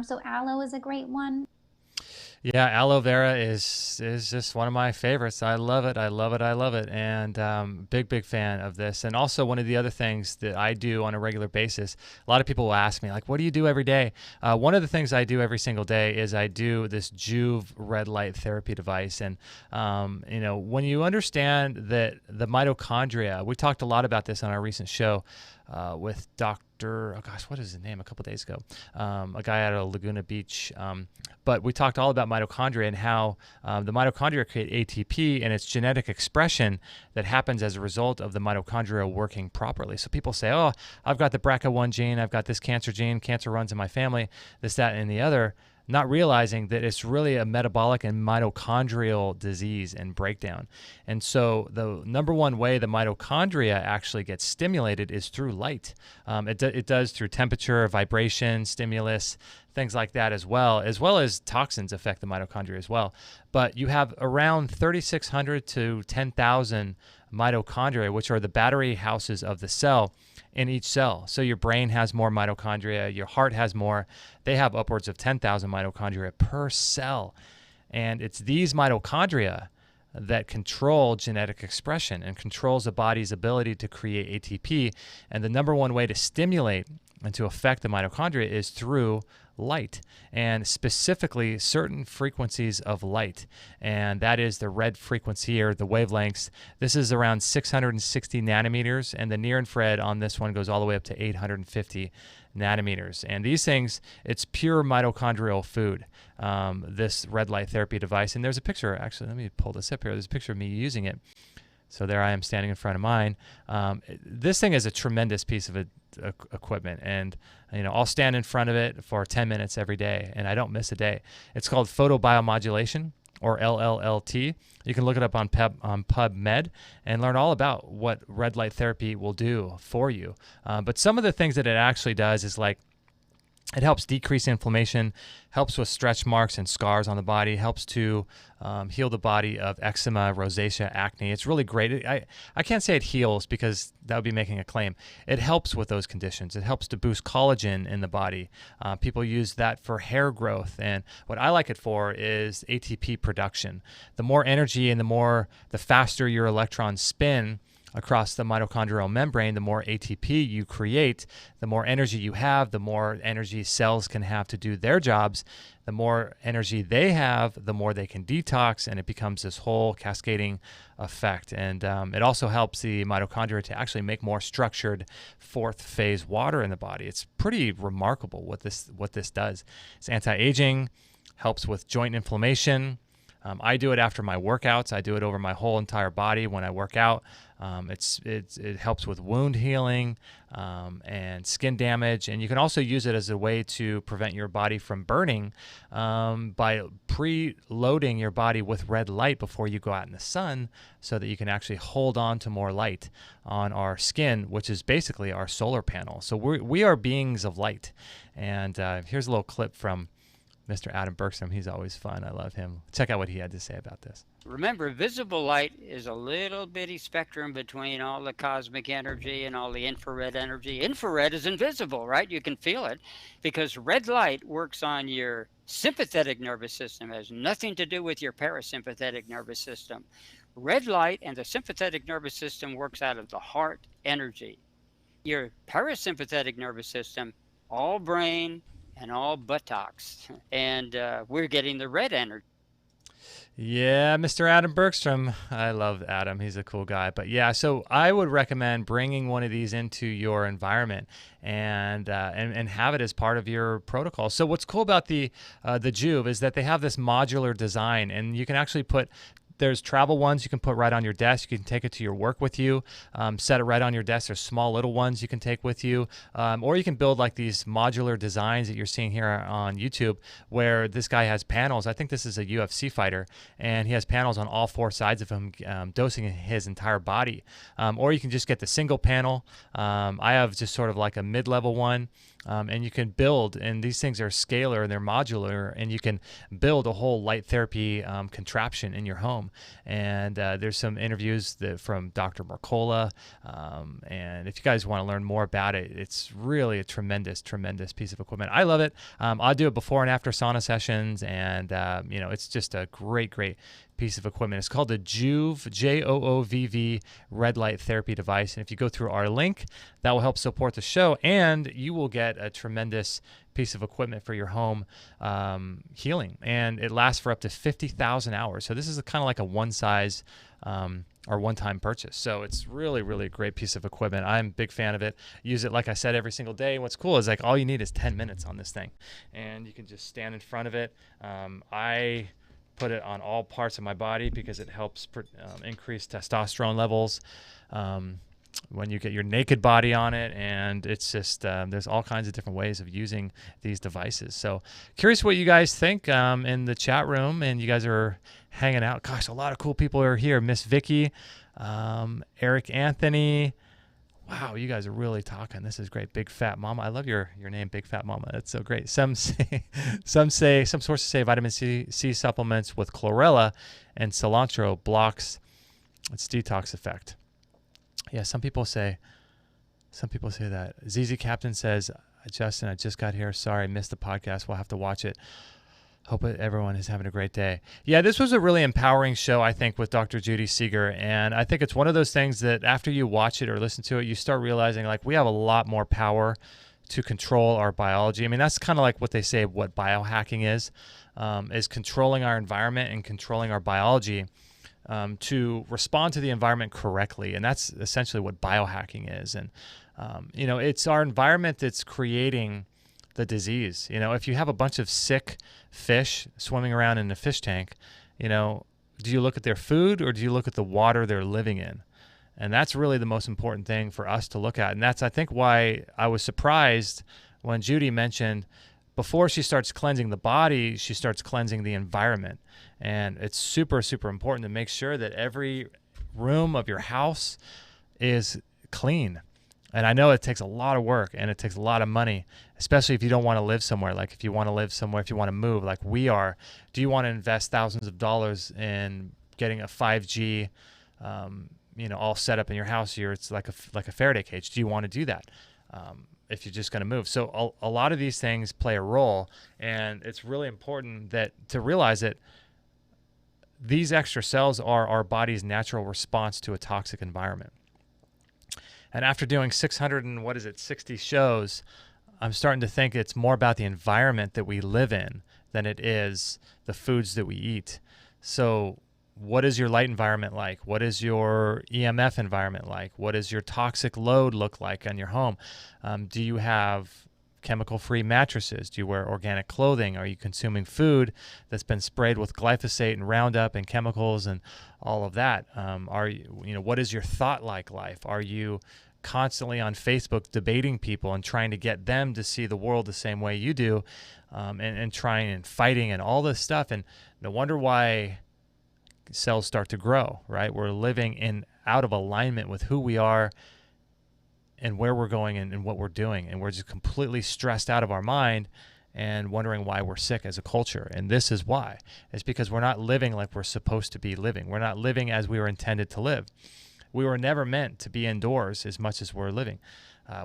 So aloe is a great one. Yeah, aloe vera is just one of my favorites. I love it. And big fan of this. And also one of the other things that I do on a regular basis, a lot of people will ask me, like, what do you do every day? One of the things I do every single day is I do this Juve red light therapy device. And, when you understand that the mitochondria, we talked a lot about this on our recent show with what is his name, a couple days ago, a guy out of Laguna Beach. But we talked all about mitochondria and how the mitochondria create ATP, and its genetic expression that happens as a result of the mitochondria working properly. So people say, oh, I've got the BRCA1 gene, I've got this cancer gene, cancer runs in my family, this, that, and the other, not realizing that it's really a metabolic and mitochondrial disease and breakdown. And so the number one way the mitochondria actually gets stimulated is through light. It does through temperature, vibration, stimulus, things like that as well as toxins affect the mitochondria as well. But you have around 3,600 to 10,000 mitochondria, which are the battery houses of the cell in each cell. So your brain has more mitochondria, your heart has more. They have upwards of 10,000 mitochondria per cell. And it's these mitochondria that control genetic expression and controls the body's ability to create ATP. And the number one way to stimulate and to affect the mitochondria is through light, and specifically certain frequencies of light. And that is the red frequency, or the wavelengths. This is around 660 nanometers, and the near infrared on this one goes all the way up to 850 nanometers. And these things, it's pure mitochondrial food, this red light therapy device. And there's a picture, actually, let me pull this up here. There's a picture of me using it. So there I am standing in front of mine. This thing is a tremendous piece of equipment, and I'll stand in front of it for 10 minutes every day, and I don't miss a day. It's called photobiomodulation, or LLLT. You can look it up on PubMed and learn all about what red light therapy will do for you. But some of the things that it actually does is like, it helps decrease inflammation, helps with stretch marks and scars on the body, helps to heal the body of eczema, rosacea, acne. It's really great. I can't say it heals because that would be making a claim. It helps with those conditions. It helps to boost collagen in the body. People use that for hair growth. And what I like it for is ATP production. The more energy and the faster your electrons spin, across the mitochondrial membrane, the more ATP you create, the more energy you have, the more energy cells can have to do their jobs. The more energy they have, the more they can detox, and it becomes this whole cascading effect. And it also helps the mitochondria to actually make more structured fourth phase water in the body. It's pretty remarkable what this does. It's anti-aging, helps with joint inflammation. I do it after my workouts. I do it over my whole entire body when I work out. It helps with wound healing and skin damage. And you can also use it as a way to prevent your body from burning by preloading your body with red light before you go out in the sun, so that you can actually hold on to more light on our skin, which is basically our solar panel. So we are beings of light. And here's a little clip from Mr. Adam Bergstrom. He's always fun. I love him. Check out what he had to say about this. Remember, visible light is a little bitty spectrum between all the cosmic energy and all the infrared energy. Infrared is invisible, right? You can feel it because red light works on your sympathetic nervous system. It has nothing to do with your parasympathetic nervous system. Red light and the sympathetic nervous system works out of the heart energy. Your parasympathetic nervous system, all brain, and all buttocks, and we're getting the red energy. Yeah, Mr. Adam Bergstrom. I love Adam. He's a cool guy. But yeah, so I would recommend bringing one of these into your environment and have it as part of your protocol. So what's cool about the Juve is that they have this modular design, and you can actually there's travel ones you can put right on your desk. You can take it to your work with you, set it right on your desk. There's small little ones you can take with you, or you can build like these modular designs that you're seeing here on YouTube, where this guy has panels. I think this is a UFC fighter, and he has panels on all four sides of him, dosing his entire body. Or you can just get the single panel. I have just sort of like a mid-level one. And you can build, and these things are scalar and they're modular, and you can build a whole light therapy contraption in your home. And there's some interviews from Dr. Mercola, and if you guys want to learn more about it, it's really a tremendous, tremendous piece of equipment. I love it. I'll do it before and after sauna sessions, and it's just a great, great piece of equipment. It's called the Joovv, Joovv red light therapy device. And if you go through our link, that will help support the show, and you will get a tremendous piece of equipment for your home healing. And it lasts for up to 50,000 hours. So this is kind of like a one size or one-time purchase. So it's really, really a great piece of equipment. I'm a big fan of it. Use it, like I said, every single day. And what's cool is like all you need is 10 minutes on this thing, and you can just stand in front of it. I put it on all parts of my body because it helps increase testosterone levels when you get your naked body on it. And it's just there's all kinds of different ways of using these devices. So curious what you guys think in the chat room, and you guys are hanging out. Gosh, a lot of cool people are here. Miss Vicky, Eric Anthony. Wow, you guys are really talking. This is great. Big Fat Mama. I love your name, Big Fat Mama. That's so great. Some sources say vitamin C supplements with chlorella and cilantro blocks its detox effect. Yeah, some people say that. ZZ Captain says, Justin, I just got here. Sorry, I missed the podcast. We'll have to watch it. Hope everyone is having a great day. Yeah, this was a really empowering show, I think, with Dr. Judy Seeger. And I think it's one of those things that after you watch it or listen to it, you start realizing like we have a lot more power to control our biology. I mean, that's kind of like what they say what biohacking is controlling our environment and controlling our biology to respond to the environment correctly. And that's essentially what biohacking is. And, it's our environment that's creating the disease. If you have a bunch of sick fish swimming around in a fish tank, do you look at their food or do you look at the water they're living in? And that's really the most important thing for us to look at. And that's, I think, why I was surprised when Judy mentioned before she starts cleansing the body, she starts cleansing the environment. And it's super, super important to make sure that every room of your house is clean. And I know it takes a lot of work and it takes a lot of money, especially if you don't want to live somewhere. Like if you want to live somewhere, if you want to move like we are, do you want to invest thousands of dollars in getting a 5G, all set up in your house here? It's like a Faraday cage. Do you want to do that? If you're just going to move. So a lot of these things play a role, and it's really important to realize that these extra cells are our body's natural response to a toxic environment. And after doing 60 shows, I'm starting to think it's more about the environment that we live in than it is the foods that we eat. So what is your light environment like? What is your EMF environment like? What does your toxic load look like on your home? Do you have chemical-free mattresses? Do you wear organic clothing? Are you consuming food that's been sprayed with glyphosate and Roundup and chemicals and all of that? What is your thought life? Are you constantly on Facebook debating people and trying to get them to see the world the same way you do, and trying and fighting and all this stuff? And no wonder why cells start to grow, right? We're living out of alignment with who we are and where we're going and what we're doing. And we're just completely stressed out of our mind and wondering why we're sick as a culture. And this is why. It's because we're not living like we're supposed to be living. We're not living as we were intended to live. We were never meant to be indoors as much as we're living.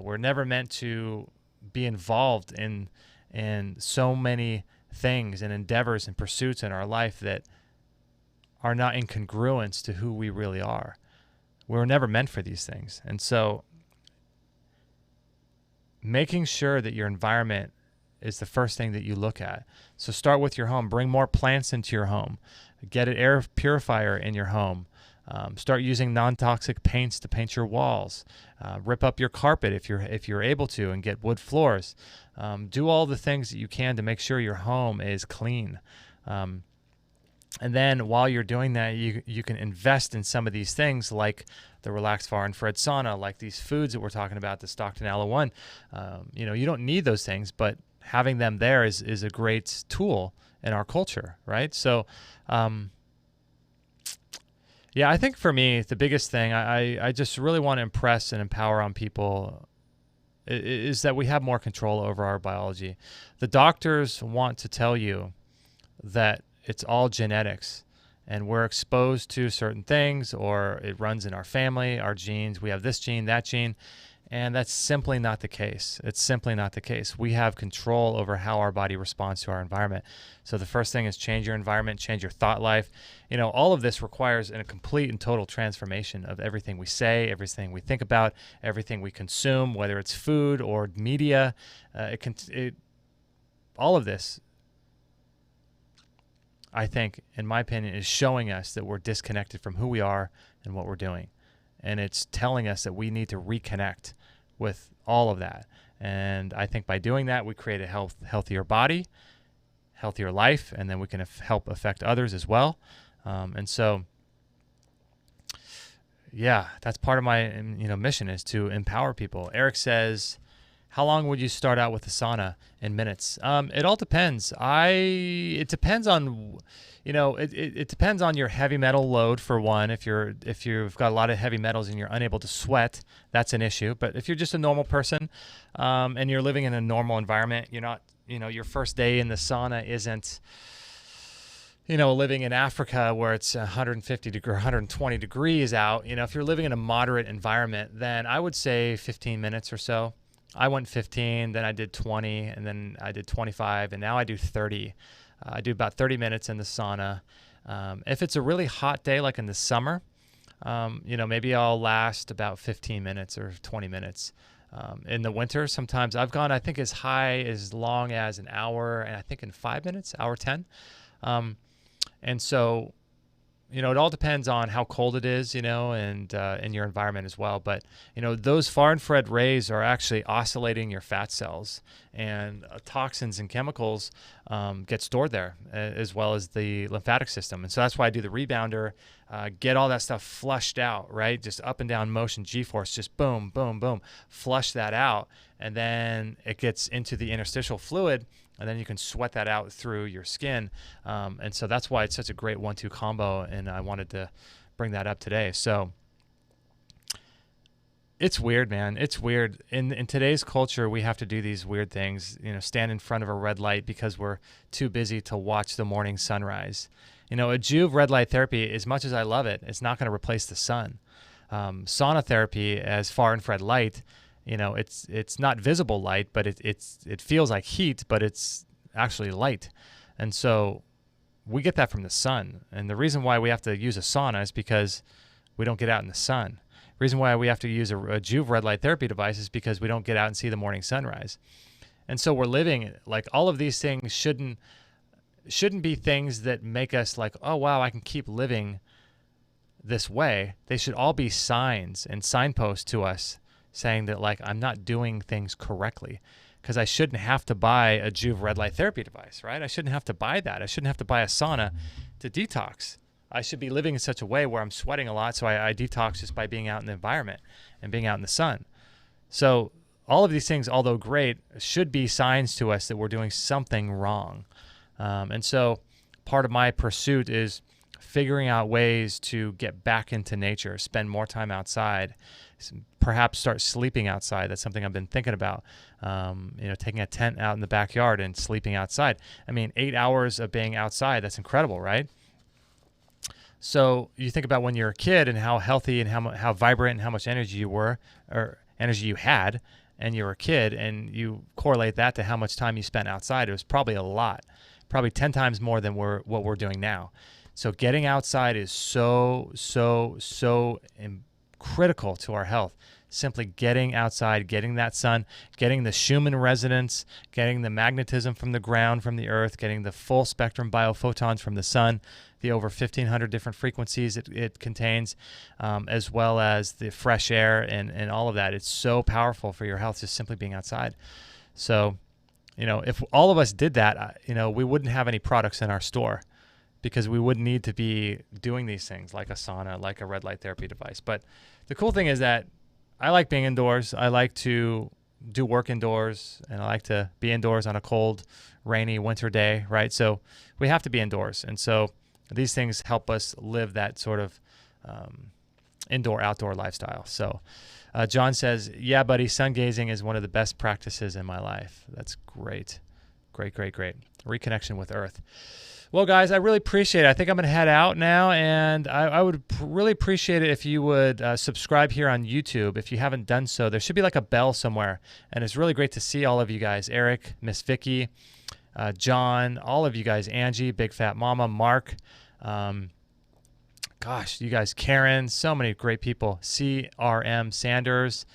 We're never meant to be involved in so many things and endeavors and pursuits in our life that are not in congruence to who we really are. We were never meant for these things. And so making sure that your environment is the first thing that you look at. So start with your home. Bring more plants into your home. Get an air purifier in your home. Start using non-toxic paints to paint your walls. Rip up your carpet if you're able to, and get wood floors. Do all the things that you can to make sure your home is clean. And then while you're doing that, you can invest in some of these things like the relaxed far infrared sauna, like these foods that we're talking about, the Stockton Aloe One. You don't need those things, but having them there is a great tool in our culture, right? So, I think for me, the biggest thing I just really want to impress and empower on people is that we have more control over our biology. The doctors want to tell you that it's all genetics and we're exposed to certain things, or it runs in our family, our genes. We have this gene, that gene, and that's simply not the case. It's simply not the case. We have control over how our body responds to our environment. So the first thing is change your environment, change your thought life. All of this requires a complete and total transformation of everything we say, everything we think about, everything we consume, whether it's food or media. All of this, I think, in my opinion, is showing us that we're disconnected from who we are and what we're doing. And it's telling us that we need to reconnect with all of that. And I think by doing that, we create a healthier body, healthier life, and then we can help affect others as well. And so, that's part of my mission, is to empower people. Eric says, how long would you start out with a sauna in minutes? It all depends. It depends on, it depends on your heavy metal load, for one. If you've got a lot of heavy metals and you're unable to sweat, that's an issue. But if you're just a normal person, and you're living in a normal environment, you're not, your first day in the sauna isn't, living in Africa where it's 120 degrees out. If you're living in a moderate environment, then I would say 15 minutes or so. I went 15, then I did 20, and then I did 25, and now I do 30. I do about 30 minutes in the sauna. If it's a really hot day, like in the summer, maybe I'll last about 15 minutes or 20 minutes. In the winter, sometimes I've gone, I think, as long as an hour, and I think in 5 minutes, hour 10. And so, it all depends on how cold it is, and in your environment as well. But, those far infrared rays are actually oscillating your fat cells, and toxins and chemicals get stored there, as well as the lymphatic system. And so that's why I do the rebounder, get all that stuff flushed out, right? Just up and down motion, G-force, just boom, boom, boom, flush that out. And then it gets into the interstitial fluid, and then you can sweat that out through your skin. And so that's why it's such a great 1-2 combo, and I wanted to bring that up today. So it's weird, man. It's weird. In today's culture, we have to do these weird things, stand in front of a red light because we're too busy to watch the morning sunrise. A Juve red light therapy, as much as I love it, it's not going to replace the sun. Sauna therapy, as far infrared light, it's not visible light, but it feels like heat, but it's actually light. And so we get that from the sun. And the reason why we have to use a sauna is because we don't get out in the sun. reason why we have to use a Juve red light therapy device is because we don't get out and see the morning sunrise. And so we're living like all of these things shouldn't be things that make us like, oh, wow, I can keep living this way. They should all be signs and signposts to us saying that, like, I'm not doing things correctly, because I shouldn't have to buy a Juve red light therapy device, right? I shouldn't have to buy that. I shouldn't have to buy a sauna to detox. I should be living in such a way where I'm sweating a lot, so I detox just by being out in the environment and being out in the sun. So all of these things, although great, should be signs to us that we're doing something wrong. And so part of my pursuit is figuring out ways to get back into nature, spend more time outside, perhaps start sleeping outside. That's something I've been thinking about. Taking a tent out in the backyard and sleeping outside. I mean, 8 hours of being outside, that's incredible, right? So you think about when you're a kid and how healthy and how vibrant and how much energy you were, or energy you had, and you were a kid, and you correlate that to how much time you spent outside. It was probably a lot, probably 10 times more than what we're doing now. So getting outside is so critical to our health. Simply getting outside, getting that sun, getting the Schumann resonance, getting the magnetism from the ground, from the earth, getting the full spectrum biophotons from the sun, the over 1,500 different frequencies it contains, as well as the fresh air and all of that. It's so powerful for your health, just simply being outside. So, if all of us did that, we wouldn't have any products in our store, because we wouldn't need to be doing these things like a sauna, like a red light therapy device. But the cool thing is that I like being indoors. I like to do work indoors, and I like to be indoors on a cold, rainy winter day, right? So we have to be indoors. And so these things help us live that sort of indoor-outdoor lifestyle. So John says, yeah, buddy, sun gazing is one of the best practices in my life. That's great. Great. Reconnection with Earth. Well, guys, I really appreciate it. I think I'm going to head out now, and I would really appreciate it if you would subscribe here on YouTube. If you haven't done so, there should be like a bell somewhere, and it's really great to see all of you guys. Eric, Miss Vicky, John, all of you guys, Angie, Big Fat Mama, Mark, you guys, Karen, so many great people, CRM Sanders,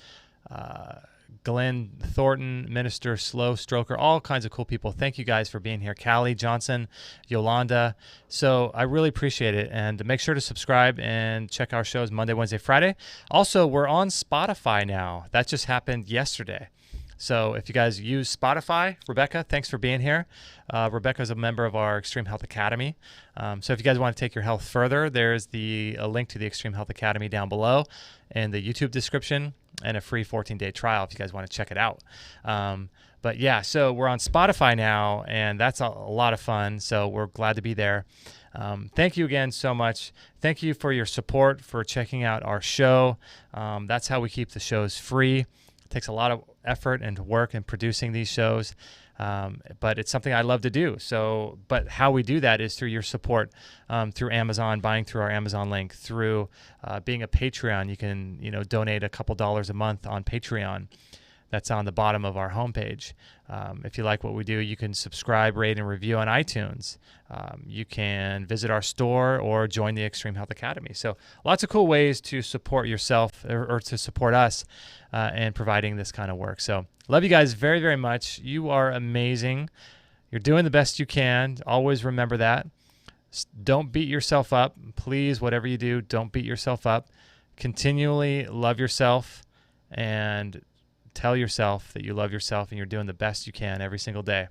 Glenn Thornton, Minister Slow Stroker, all kinds of cool people. Thank you guys for being here. Callie Johnson, Yolanda. So I really appreciate it. And make sure to subscribe and check our shows Monday, Wednesday, Friday. Also, we're on Spotify now. That just happened yesterday. So if you guys use Spotify, Rebecca, thanks for being here. Rebecca is a member of our Extreme Health Academy. So if you guys want to take your health further, there's a link to the Extreme Health Academy down below in the YouTube description, and a free 14-day trial if you guys want to check it out. But yeah, so we're on Spotify now, and that's a lot of fun. So we're glad to be there. Thank you again so much. Thank you for your support, for checking out our show. That's how we keep the shows free. It takes a lot of effort and work in producing these shows, but it's something I love to do. But how we do that is through your support, through Amazon, buying through our Amazon link, through being a Patreon. You can donate a couple dollars a month on Patreon. That's on the bottom of our homepage. If you like what we do, you can subscribe, rate, and review on iTunes. You can visit our store or join the Extreme Health Academy. So lots of cool ways to support yourself or to support us in providing this kind of work. So love you guys very, very much. You are amazing. You're doing the best you can. Always remember that. Don't beat yourself up. Please, whatever you do, don't beat yourself up. Continually love yourself and tell yourself that you love yourself and you're doing the best you can every single day.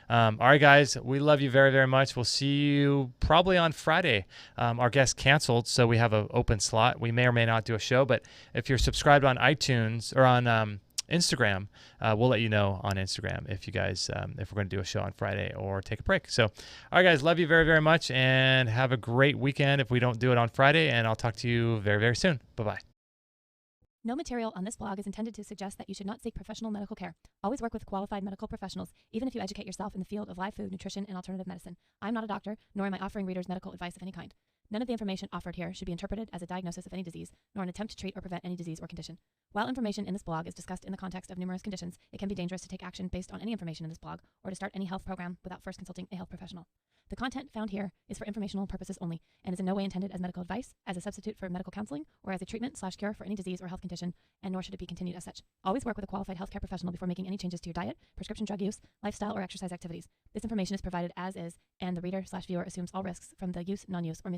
All right, guys, we love you very, very much. We'll see you probably on Friday. Our guest canceled, so we have an open slot. We may or may not do a show, but if you're subscribed on iTunes or on Instagram, we'll let you know on Instagram if you guys, if we're going to do a show on Friday or take a break. So, all right, guys, love you very, very much, and have a great weekend if we don't do it on Friday, and I'll talk to you very, very soon. Bye-bye. No material on this blog is intended to suggest that you should not seek professional medical care. Always work with qualified medical professionals, even if you educate yourself in the field of live food, nutrition, and alternative medicine. I'm not a doctor, nor am I offering readers medical advice of any kind. None of the information offered here should be interpreted as a diagnosis of any disease, nor an attempt to treat or prevent any disease or condition. While information in this blog is discussed in the context of numerous conditions, it can be dangerous to take action based on any information in this blog or to start any health program without first consulting a health professional. The content found here is for informational purposes only and is in no way intended as medical advice, as a substitute for medical counseling, or as a treatment/cure for any disease or health condition, and nor should it be continued as such. Always work with a qualified healthcare professional before making any changes to your diet, prescription drug use, lifestyle, or exercise activities. This information is provided as is, and the reader/viewer assumes all risks from the use, non-use, or